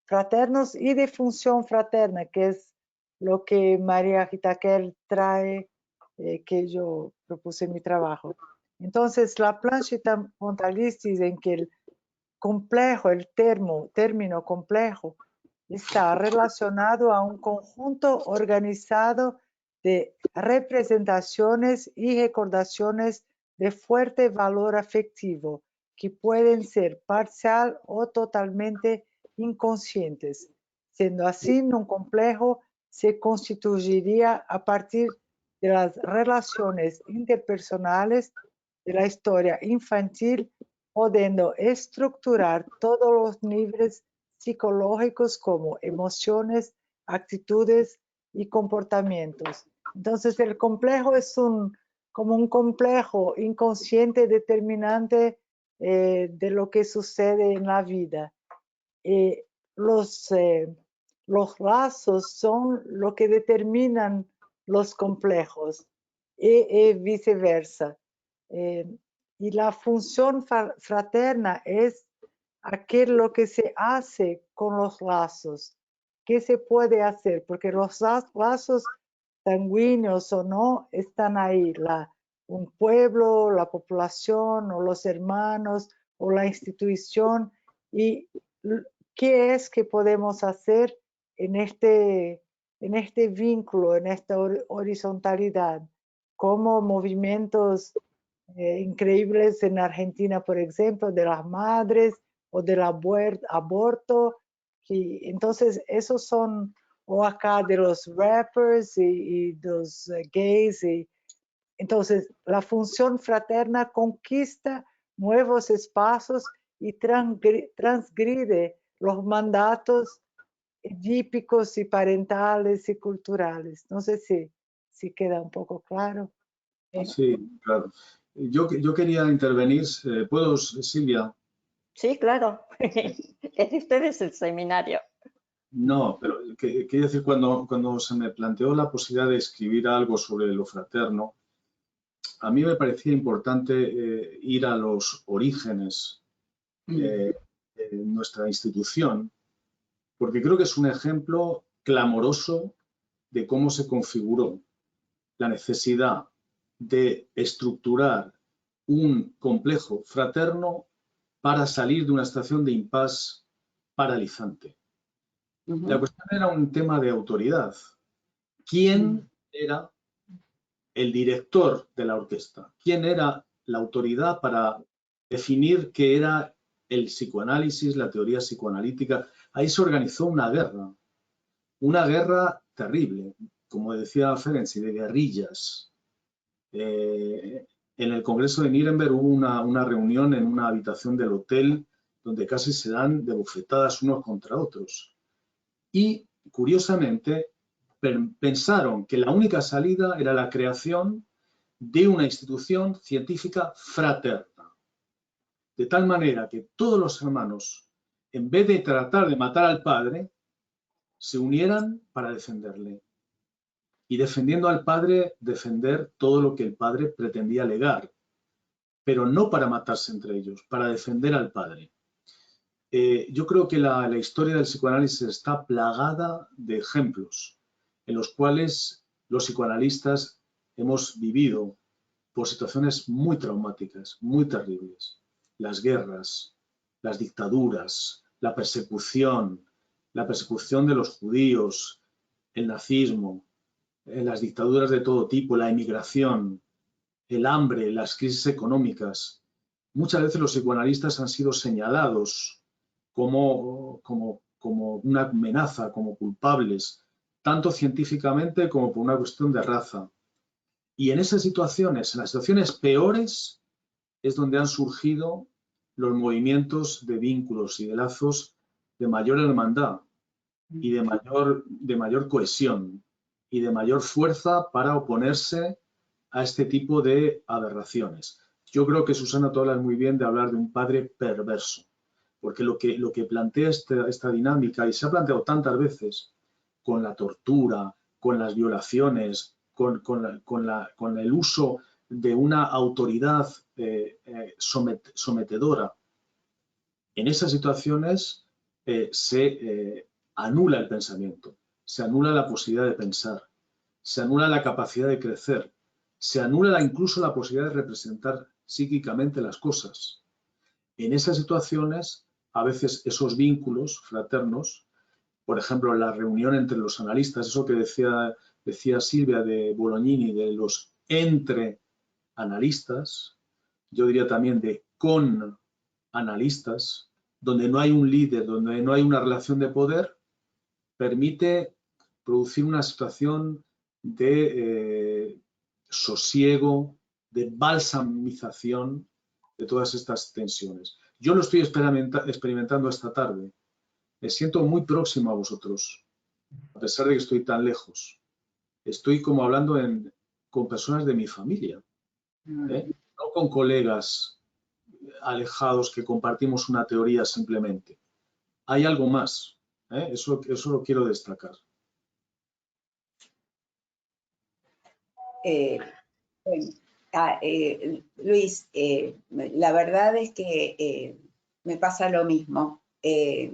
fraternos y de función fraterna, que es lo que María Hitaker trae, que yo propuse en mi trabajo. Entonces, la planche Pontalis dice en que el complejo, el término complejo, está relacionado a un conjunto organizado de representaciones y recordaciones de fuerte valor afectivo, que pueden ser parcial o totalmente inconscientes. Siendo así, un complejo se constituiría a partir de las relaciones interpersonales de la historia infantil, pudiendo estructurar todos los niveles psicológicos como emociones, actitudes y comportamientos. Entonces el complejo es como un complejo inconsciente determinante de lo que sucede en la vida. Los lazos son lo que determinan los complejos y viceversa. Y la función fraterna es aquello que se hace con los lazos. ¿Qué se puede hacer? Porque los lazos sanguíneos o no están ahí. Un pueblo, la población o los hermanos o la institución. Y qué es que podemos hacer en este vínculo, en esta horizontalidad, como movimientos increíbles en Argentina, por ejemplo, de las madres o del aborto. Entonces, esos son, o acá de los rappers y los gays. Entonces, la función fraterna conquista nuevos espacios y transgride los mandatos edípicos y parentales y culturales. No sé si queda un poco claro. Sí, claro. Yo quería intervenir, ¿puedo, Silvia? Sí, claro. Es de ustedes el seminario. No, pero quería decir, cuando se me planteó la posibilidad de escribir algo sobre lo fraterno, a mí me parecía importante ir a los orígenes de nuestra institución, porque creo que es un ejemplo clamoroso de cómo se configuró la necesidad de estructurar un complejo fraterno para salir de una situación de impasse paralizante. La cuestión era un tema de autoridad. ¿Quién era el director de la orquesta? ¿Quién era la autoridad para definir qué era el psicoanálisis, la teoría psicoanalítica? Ahí se organizó una guerra terrible, como decía Ferenczi, de guerrillas. En el Congreso de Nuremberg hubo una reunión en una habitación del hotel donde casi se dan de bofetadas unos contra otros. Y, curiosamente, pensaron que la única salida era la creación de una institución científica fraterna. De tal manera que todos los hermanos, en vez de tratar de matar al padre, se unieran para defenderle. Y defendiendo al padre, defender todo lo que el padre pretendía legar, pero no para matarse entre ellos, para defender al padre. Yo creo que la historia del psicoanálisis está plagada de ejemplos en los cuales los psicoanalistas hemos vivido por situaciones muy traumáticas, muy terribles. Las guerras, las dictaduras, la persecución de los judíos, el nazismo, las dictaduras de todo tipo, la emigración, el hambre, las crisis económicas. Muchas veces los psicoanalistas han sido señalados como una amenaza, como culpables, tanto científicamente como por una cuestión de raza. Y en esas situaciones, en las situaciones peores, es donde han surgido los movimientos de vínculos y de lazos de mayor hermandad y de mayor cohesión y de mayor fuerza para oponerse a este tipo de aberraciones. Yo creo que Susana, tú hablas muy bien de hablar de un padre perverso, porque lo que plantea esta dinámica, y se ha planteado tantas veces, con la tortura, con las violaciones, con el uso de una autoridad sometedora, en esas situaciones se anula el pensamiento, se anula la posibilidad de pensar, se anula la capacidad de crecer, se anula incluso la posibilidad de representar psíquicamente las cosas. En esas situaciones, a veces esos vínculos fraternos, por ejemplo, la reunión entre los analistas, eso que decía Silvia de Bolognini, de los entre analistas, yo diría también de con analistas, donde no hay un líder, donde no hay una relación de poder, permite producir una situación de sosiego, de balsamización de todas estas tensiones. Yo lo estoy experimentando esta tarde. Me siento muy próximo a vosotros, a pesar de que estoy tan lejos. Estoy como hablando con personas de mi familia, no con colegas alejados que compartimos una teoría simplemente. Hay algo más, eso lo quiero destacar. Luis, la verdad es que me pasa lo mismo. Se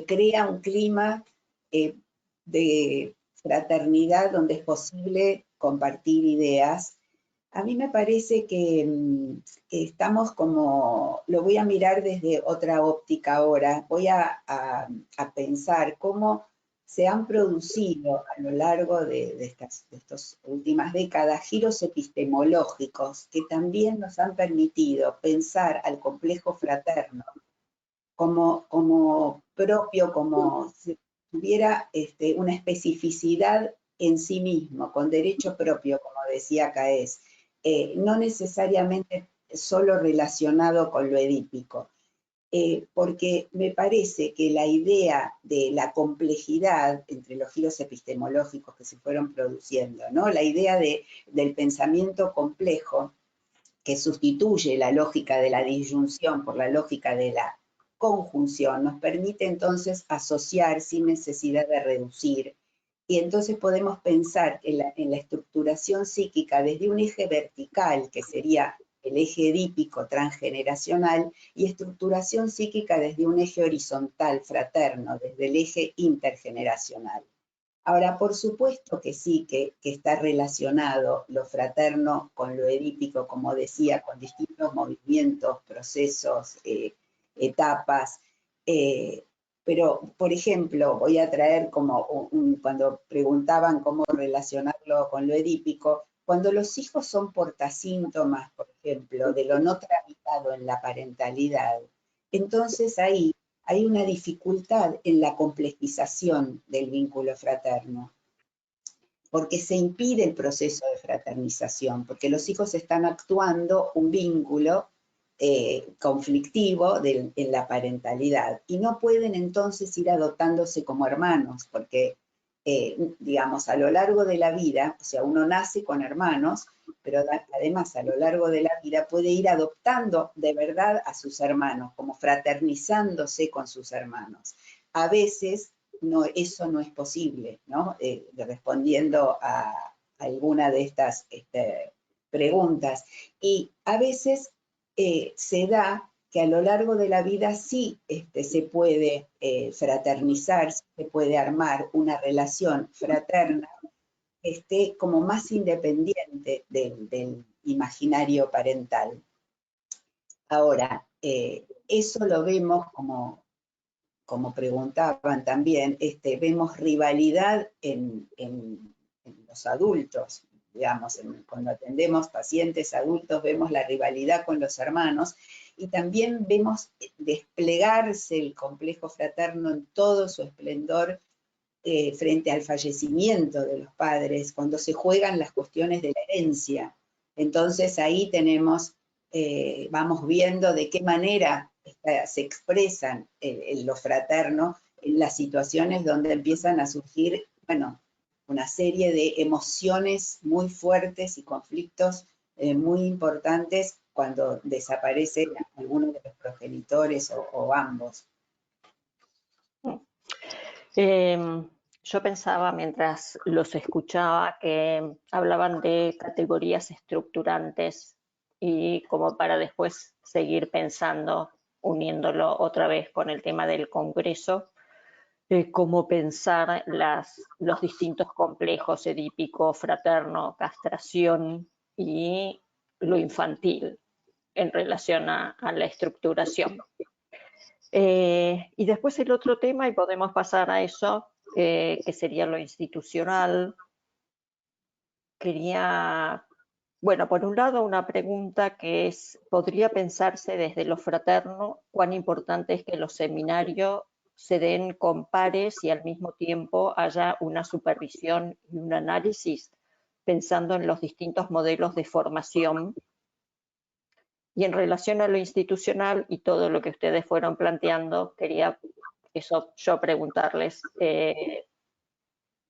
crea un clima de fraternidad donde es posible compartir ideas A mí me parece que estamos como, lo voy a mirar desde otra óptica ahora, voy a pensar cómo se han producido a lo largo de estas últimas décadas giros epistemológicos que también nos han permitido pensar al complejo fraterno como propio, como si tuviera una especificidad en sí mismo, con derecho propio, como decía Caes, no necesariamente solo relacionado con lo edípico. Porque me parece que la idea de la complejidad entre los giros epistemológicos que se fueron produciendo, ¿no? La idea del pensamiento complejo que sustituye la lógica de la disyunción por la lógica de la conjunción, nos permite entonces asociar sin necesidad de reducir. Y entonces podemos pensar en la estructuración psíquica desde un eje vertical, que sería el eje edípico transgeneracional, y estructuración psíquica desde un eje horizontal, fraterno, desde el eje intergeneracional. Ahora, por supuesto que sí, que está relacionado lo fraterno con lo edípico, como decía, con distintos movimientos, procesos, etapas, pero, por ejemplo, voy a traer como cuando preguntaban cómo relacionarlo con lo edípico, cuando los hijos son portasíntomas, por ejemplo, de lo no tramitado en la parentalidad, entonces ahí hay una dificultad en la complejización del vínculo fraterno, porque se impide el proceso de fraternización, porque los hijos están actuando un vínculo conflictivo en la parentalidad y no pueden entonces ir adoptándose como hermanos, porque digamos, a lo largo de la vida, o sea, uno nace con hermanos, pero además a lo largo de la vida puede ir adoptando de verdad a sus hermanos, como fraternizándose con sus hermanos. A veces eso no es posible, ¿no? Respondiendo a alguna de estas preguntas. Y a veces se da que a lo largo de la vida sí se puede fraternizar, se puede armar una relación fraterna que esté como más independiente del imaginario parental. Ahora, eso lo vemos como preguntaban también, vemos rivalidad en los adultos, digamos, cuando atendemos pacientes adultos vemos la rivalidad con los hermanos y también vemos desplegarse el complejo fraterno en todo su esplendor frente al fallecimiento de los padres, cuando se juegan las cuestiones de la herencia. Entonces ahí tenemos, vamos viendo de qué manera se expresan lo fraterno en las situaciones donde empiezan a surgir, bueno, una serie de emociones muy fuertes y conflictos muy importantes cuando desaparece alguno de los progenitores o ambos. Yo pensaba mientras los escuchaba que hablaban de categorías estructurantes y como para después seguir pensando, uniéndolo otra vez con el tema del Congreso, cómo pensar los distintos complejos edípico, fraterno, castración y lo infantil en relación a la estructuración. Y después el otro tema, y podemos pasar a eso, que sería lo institucional. Quería, bueno, por un lado una pregunta que es, ¿podría pensarse desde lo fraterno cuán importante es que los seminarios se den con pares y al mismo tiempo haya una supervisión y un análisis pensando en los distintos modelos de formación? Y en relación a lo institucional y todo lo que ustedes fueron planteando, quería yo preguntarles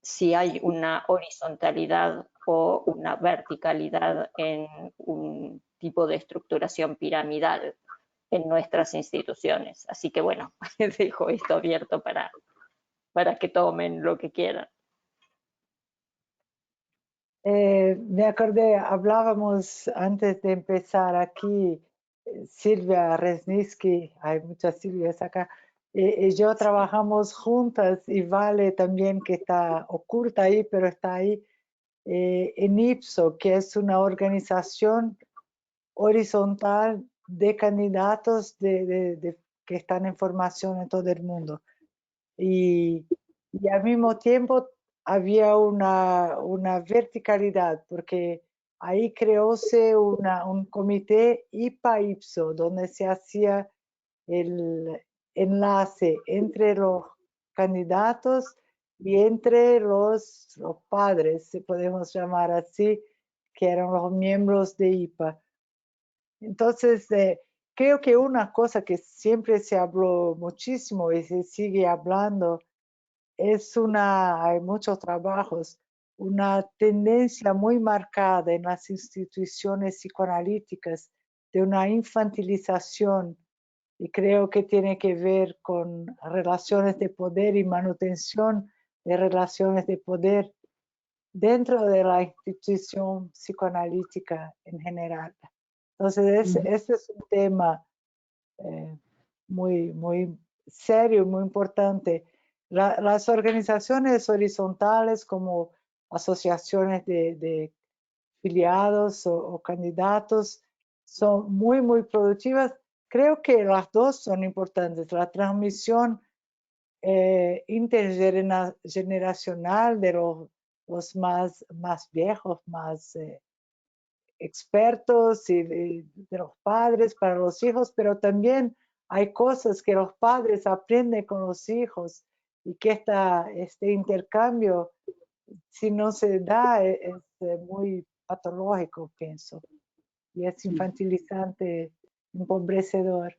si hay una horizontalidad o una verticalidad en un tipo de estructuración piramidal en nuestras instituciones. Así que bueno, dejo esto abierto para que tomen lo que quieran. Me acordé, hablábamos antes de empezar aquí, Silvia Resniski, hay muchas Silvias acá, y yo trabajamos juntas y Vale también, que está oculta ahí, pero está ahí. en IPSO, que es una organización horizontal de candidatos que están en formación en todo el mundo. Y al mismo tiempo había una verticalidad, porque ahí creóse un comité IPA-IPSO, donde se hacía el enlace entre los candidatos y entre los padres, si podemos llamar así, que eran los miembros de IPA. Entonces, creo que una cosa que siempre se habló muchísimo y se sigue hablando hay muchos trabajos, una tendencia muy marcada en las instituciones psicoanalíticas de una infantilización, y creo que tiene que ver con relaciones de poder y manutención de relaciones de poder dentro de la institución psicoanalítica en general. Entonces, ese es un tema muy, muy serio, muy importante. Las organizaciones horizontales como asociaciones de afiliados o candidatos son muy, muy productivas. Creo que las dos son importantes. La transmisión intergeneracional de los más viejos, más expertos y de los padres para los hijos, pero también hay cosas que los padres aprenden con los hijos y que este intercambio, si no se da, es muy patológico, pienso, y es infantilizante, empobrecedor.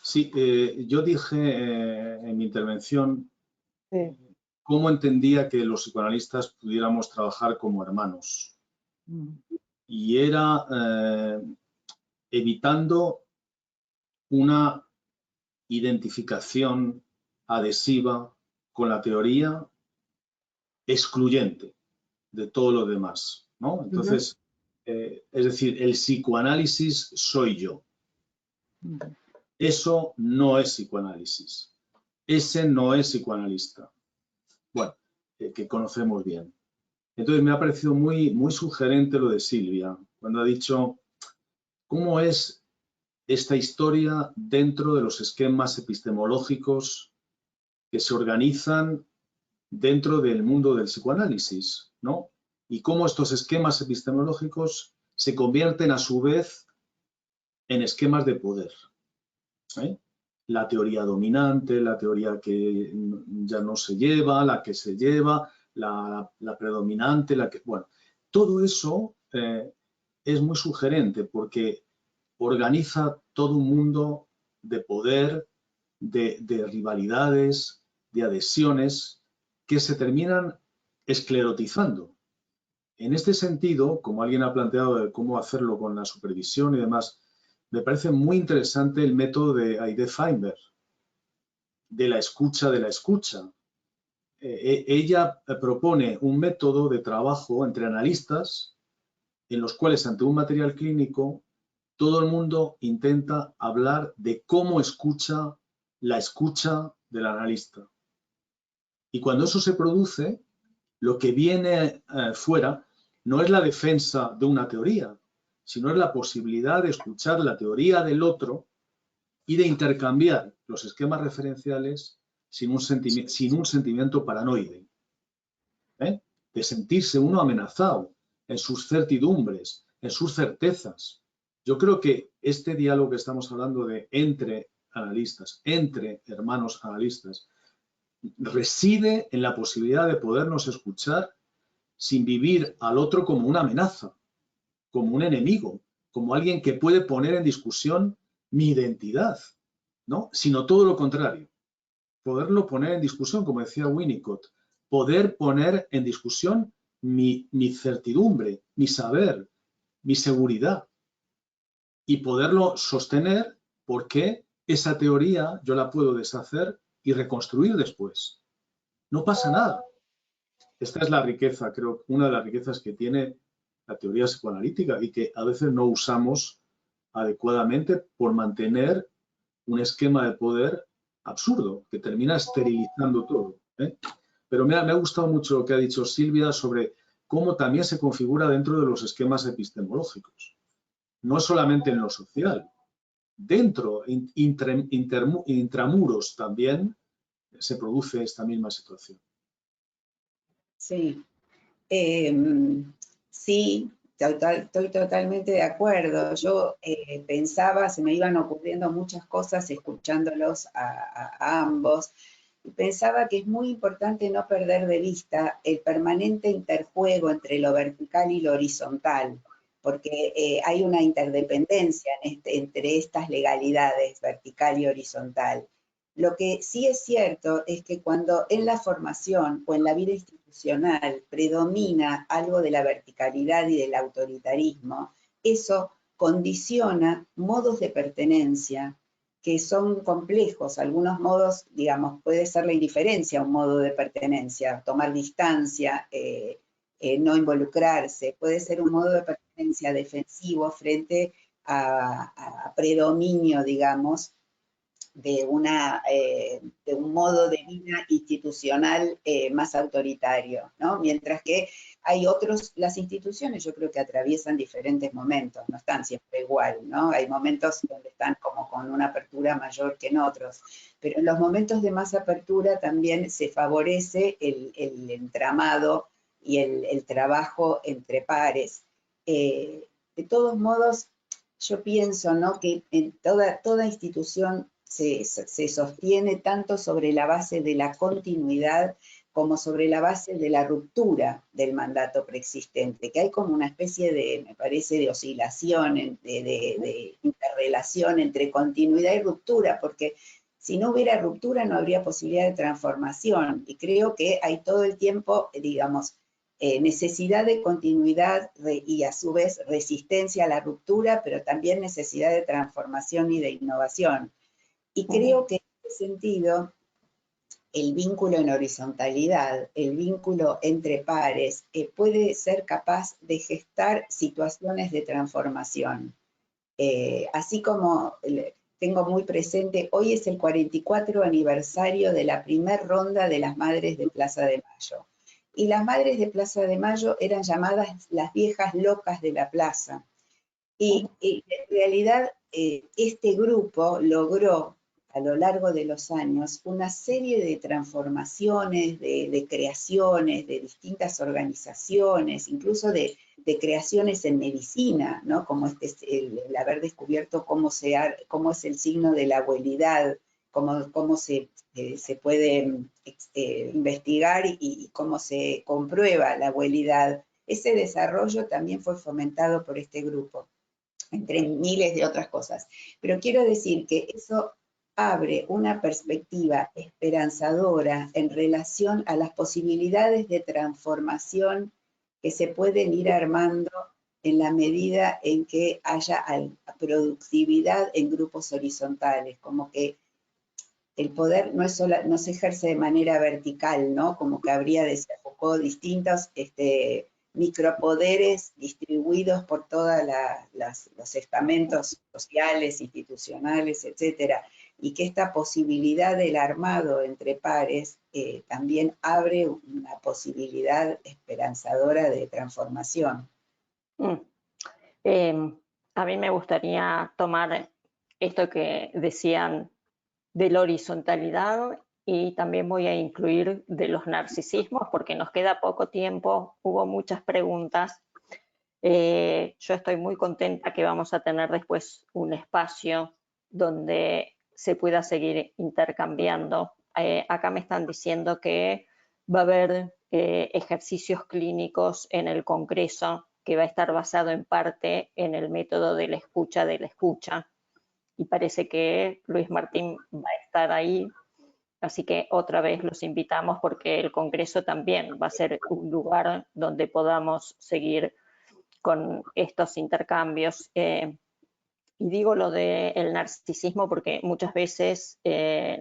Sí, yo dije en mi intervención Sí. cómo entendía que los psicoanalistas pudiéramos trabajar como hermanos. Y era evitando una identificación adhesiva con la teoría excluyente de todo lo demás, ¿no? Entonces, es decir, el psicoanálisis soy yo. Eso no es psicoanálisis. Ese no es psicoanalista. Bueno, que conocemos bien. Entonces, me ha parecido muy, muy sugerente lo de Silvia, cuando ha dicho cómo es esta historia dentro de los esquemas epistemológicos que se organizan dentro del mundo del psicoanálisis, ¿no? Y cómo estos esquemas epistemológicos se convierten a su vez en esquemas de poder. La teoría dominante, la teoría que ya no se lleva, la que se lleva, la predominante, bueno, todo eso es muy sugerente porque organiza todo un mundo de poder, de rivalidades, de adhesiones que se terminan esclerotizando. En este sentido, como alguien ha planteado de cómo hacerlo con la supervisión y demás, me parece muy interesante el método de Heide Feinberg, de la escucha de la escucha. Ella propone un método de trabajo entre analistas en los cuales ante un material clínico todo el mundo intenta hablar de cómo escucha la escucha del analista. Y cuando eso se produce, lo que viene fuera no es la defensa de una teoría, sino es la posibilidad de escuchar la teoría del otro y de intercambiar los esquemas referenciales sin un sentimiento paranoide, de sentirse uno amenazado en sus certidumbres, en sus certezas. Yo creo que este diálogo que estamos hablando de entre analistas, entre hermanos analistas, reside en la posibilidad de podernos escuchar sin vivir al otro como una amenaza, como un enemigo, como alguien que puede poner en discusión mi identidad, ¿no? Sino todo lo contrario. Poderlo poner en discusión, como decía Winnicott, poder poner en discusión mi certidumbre, mi saber, mi seguridad y poderlo sostener porque esa teoría yo la puedo deshacer y reconstruir después. No pasa nada. Esta es la riqueza, creo, una de las riquezas que tiene la teoría psicoanalítica y que a veces no usamos adecuadamente por mantener un esquema de poder absurdo que termina esterilizando todo. pero me ha gustado mucho lo que ha dicho Silvia sobre cómo también se configura dentro de los esquemas epistemológicos. No solamente en lo social, dentro, intramuros también se produce esta misma situación. Sí, sí, estoy totalmente de acuerdo. Yo pensaba, se me iban ocurriendo muchas cosas escuchándolos a ambos, y pensaba que es muy importante no perder de vista el permanente interjuego entre lo vertical y lo horizontal, porque hay una interdependencia entre estas legalidades, vertical y horizontal. Lo que sí es cierto es que cuando en la formación o en la vida institucional predomina algo de la verticalidad y del autoritarismo, eso condiciona modos de pertenencia que son complejos. Algunos modos, digamos, puede ser la indiferencia un modo de pertenencia, tomar distancia, no involucrarse, puede ser un modo de pertenencia defensivo frente a predominio, digamos, de un modo de vida institucional más autoritario, ¿no? Mientras que hay otros, las instituciones yo creo que atraviesan diferentes momentos, no están siempre igual, ¿no? Hay momentos donde están como con una apertura mayor que en otros, pero en los momentos de más apertura también se favorece el entramado y el trabajo entre pares. De todos modos, yo pienso, ¿no?, que en toda institución se sostiene tanto sobre la base de la continuidad como sobre la base de la ruptura del mandato preexistente, que hay como una especie de, me parece, de oscilación, de interrelación entre continuidad y ruptura, porque si no hubiera ruptura no habría posibilidad de transformación, y creo que hay todo el tiempo, digamos, necesidad de continuidad y a su vez resistencia a la ruptura, pero también necesidad de transformación y de innovación. Y creo que en ese sentido, el vínculo en horizontalidad, el vínculo entre pares, puede ser capaz de gestar situaciones de transformación. Así como tengo muy presente, hoy es el 44 aniversario de la primer ronda de las Madres de Plaza de Mayo. Y las Madres de Plaza de Mayo eran llamadas las viejas locas de la plaza. Y en realidad este grupo logró a lo largo de los años una serie de transformaciones, de creaciones, de distintas organizaciones, incluso de creaciones en medicina, ¿no? Como el haber descubierto cómo es el signo de la abuelidad, cómo se puede investigar y cómo se comprueba la abuelidad. Ese desarrollo también fue fomentado por este grupo, entre miles de otras cosas. Pero quiero decir que eso abre una perspectiva esperanzadora en relación a las posibilidades de transformación que se pueden ir armando en la medida en que haya productividad en grupos horizontales, como que el poder no se ejerce de manera vertical, ¿no? Como que habría, decía Foucault, distintos micropoderes distribuidos por todos los estamentos sociales, institucionales, etcétera, y que esta posibilidad del armado entre pares también abre una posibilidad esperanzadora de transformación. A mí me gustaría tomar esto que decían de la horizontalidad y también voy a incluir de los narcisismos porque nos queda poco tiempo, hubo muchas preguntas. Yo estoy muy contenta que vamos a tener después un espacio donde se pueda seguir intercambiando. Acá me están diciendo que va a haber ejercicios clínicos en el Congreso que va a estar basado en parte en el método de la escucha. Y parece que Luis Martín va a estar ahí, así que otra vez los invitamos porque el Congreso también va a ser un lugar donde podamos seguir con estos intercambios. Y digo lo del narcisismo porque muchas veces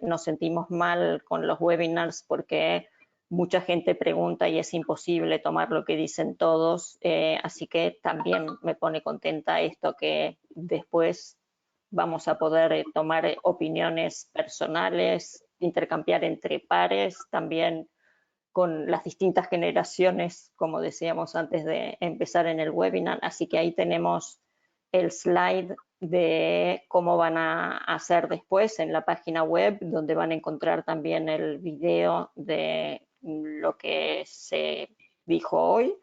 nos sentimos mal con los webinars porque mucha gente pregunta y es imposible tomar lo que dicen todos, así que también me pone contenta esto que después vamos a poder tomar opiniones personales, intercambiar entre pares, también con las distintas generaciones, como decíamos antes de empezar en el webinar. Así que ahí tenemos el slide de cómo van a hacer después en la página web, donde van a encontrar también el video de lo que se dijo hoy.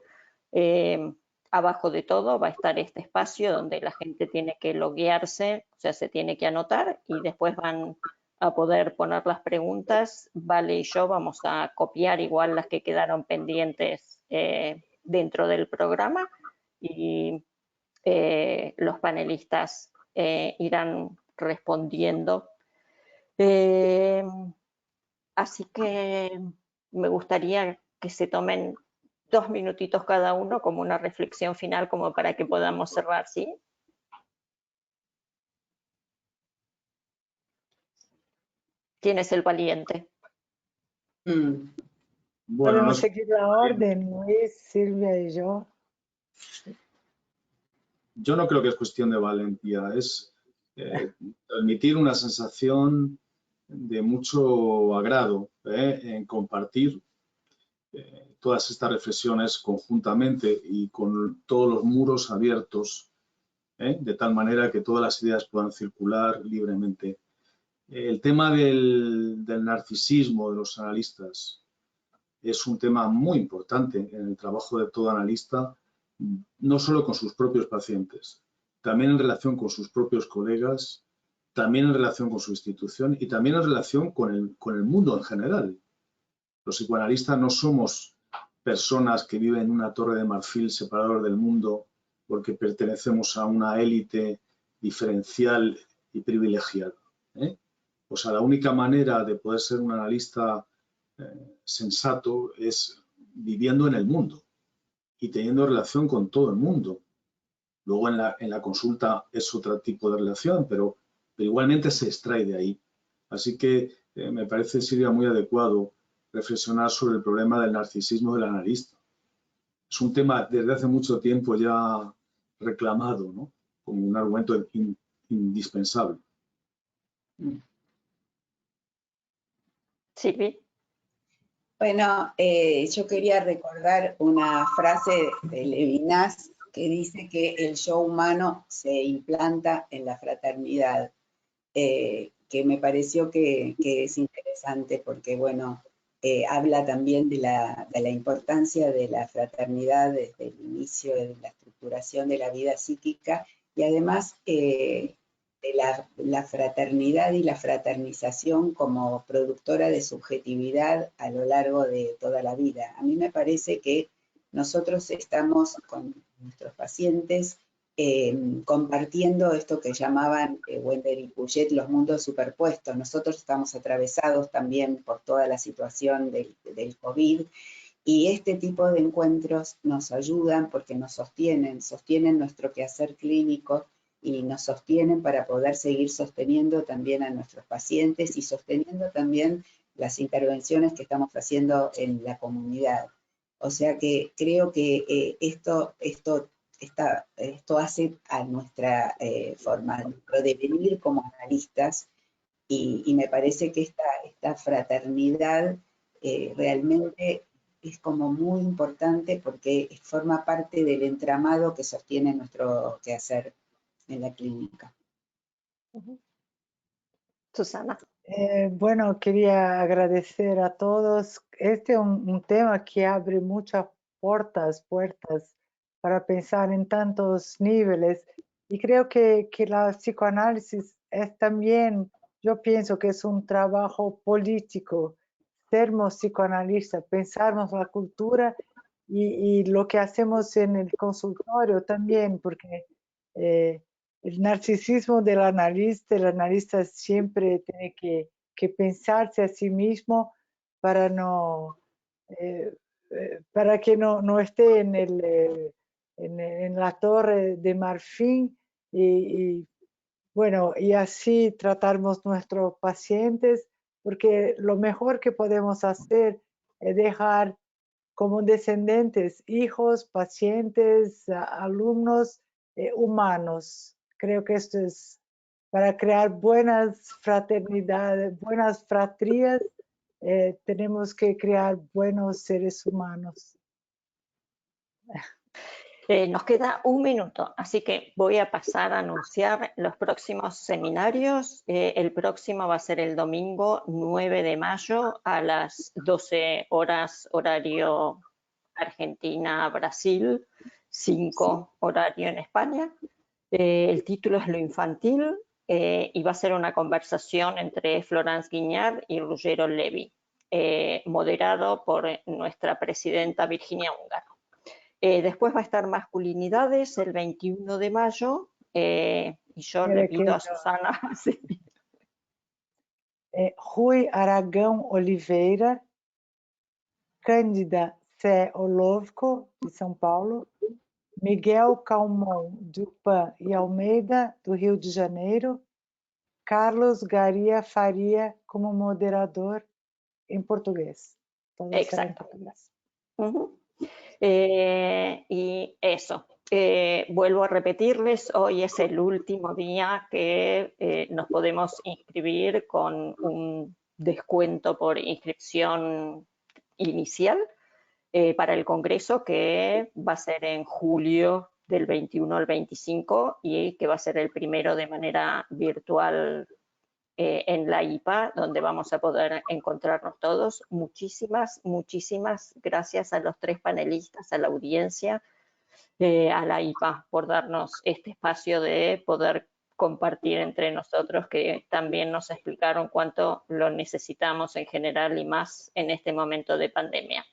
Abajo de todo va a estar este espacio donde la gente tiene que loguearse, o sea, se tiene que anotar y después van a poder poner las preguntas. Vale y yo vamos a copiar igual las que quedaron pendientes dentro del programa y los panelistas irán respondiendo. Así que me gustaría que se tomen 2 minutitos cada uno como una reflexión final, como para que podamos cerrar, ¿sí? ¿Quién es el valiente? Bueno, Podemos seguir la orden, Luis, Silvia y yo. Yo no creo que es cuestión de valentía, es transmitir una sensación de mucho agrado en compartir todas estas reflexiones conjuntamente y con todos los muros abiertos, de tal manera que todas las ideas puedan circular libremente. El tema del narcisismo de los analistas es un tema muy importante en el trabajo de todo analista, no solo con sus propios pacientes, también en relación con sus propios colegas, también en relación con su institución y también en relación con el mundo en general. Los psicoanalistas no somos personas que viven en una torre de marfil separados del mundo porque pertenecemos a una élite diferencial y privilegiada. O sea, la única manera de poder ser un analista sensato es viviendo en el mundo y teniendo relación con todo el mundo. Luego en la consulta es otro tipo de relación, pero igualmente se extrae de ahí. Así que me parece, Silvia, muy adecuado reflexionar sobre el problema del narcisismo del analista. Es un tema desde hace mucho tiempo ya reclamado, ¿no?, como un argumento indispensable. Silvi. Bueno, yo quería recordar una frase de Levinas que dice que el yo humano se implanta en la fraternidad, que me pareció que es interesante porque, bueno, habla también de la importancia de la fraternidad desde el inicio de la estructuración de la vida psíquica y además de la fraternidad y la fraternización como productora de subjetividad a lo largo de toda la vida. A mí me parece que nosotros estamos con nuestros pacientes compartiendo esto que llamaban Wender y Puget los mundos superpuestos. Nosotros estamos atravesados también por toda la situación del COVID y este tipo de encuentros nos ayudan porque nos sostienen nuestro quehacer clínico y nos sostienen para poder seguir sosteniendo también a nuestros pacientes y sosteniendo también las intervenciones que estamos haciendo en la comunidad. O sea que creo que esto hace a nuestra forma, nuestro devenir como analistas y me parece que esta fraternidad realmente es como muy importante porque forma parte del entramado que sostiene nuestro quehacer en la clínica. Susana. Bueno, quería agradecer a todos. Este es un tema que abre muchas puertas para pensar en tantos niveles. Y creo que la psicoanálisis es también, yo pienso que es un trabajo político. Sermos psicoanalistas, pensarnos la cultura y lo que hacemos en el consultorio también, porque el narcisismo del analista, el analista siempre tiene que pensarse a sí mismo para para que no esté en la torre de marfil y bueno, y así tratamos nuestros pacientes, porque lo mejor que podemos hacer es dejar como descendientes, hijos, pacientes, alumnos humanos. Creo que esto es para crear buenas fraternidades, buenas fratrías tenemos que crear buenos seres humanos. Nos queda un minuto, así que voy a pasar a anunciar los próximos seminarios. El próximo va a ser el domingo 9 de mayo a las 12 horas horario Argentina-Brasil, 5 horario en España. El título es Lo infantil y va a ser una conversación entre Florence Guignard y Ruggero Levi, moderado por nuestra presidenta Virginia Húngaro. Después va a estar masculinidades el 21 de mayo y yo le pido a Susana. Sí. Rui Aragão Oliveira, Cândida Cé Olovco, de São Paulo, Miguel Calmon Dupan e Almeida, do Rio de Janeiro, Carlos Garia Faria como moderador em português. Exacto. Y eso, vuelvo a repetirles, hoy es el último día que nos podemos inscribir con un descuento por inscripción inicial para el Congreso, que va a ser en julio del 21 al 25 y que va a ser el primero de manera virtual en la IPA, donde vamos a poder encontrarnos todos. Muchísimas gracias a los 3 panelistas, a la audiencia, a la IPA, por darnos este espacio de poder compartir entre nosotros, que también nos explicaron cuánto lo necesitamos en general y más en este momento de pandemia.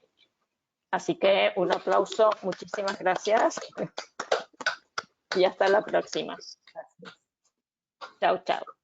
Así que un aplauso, muchísimas gracias y hasta la próxima. Chao, chao.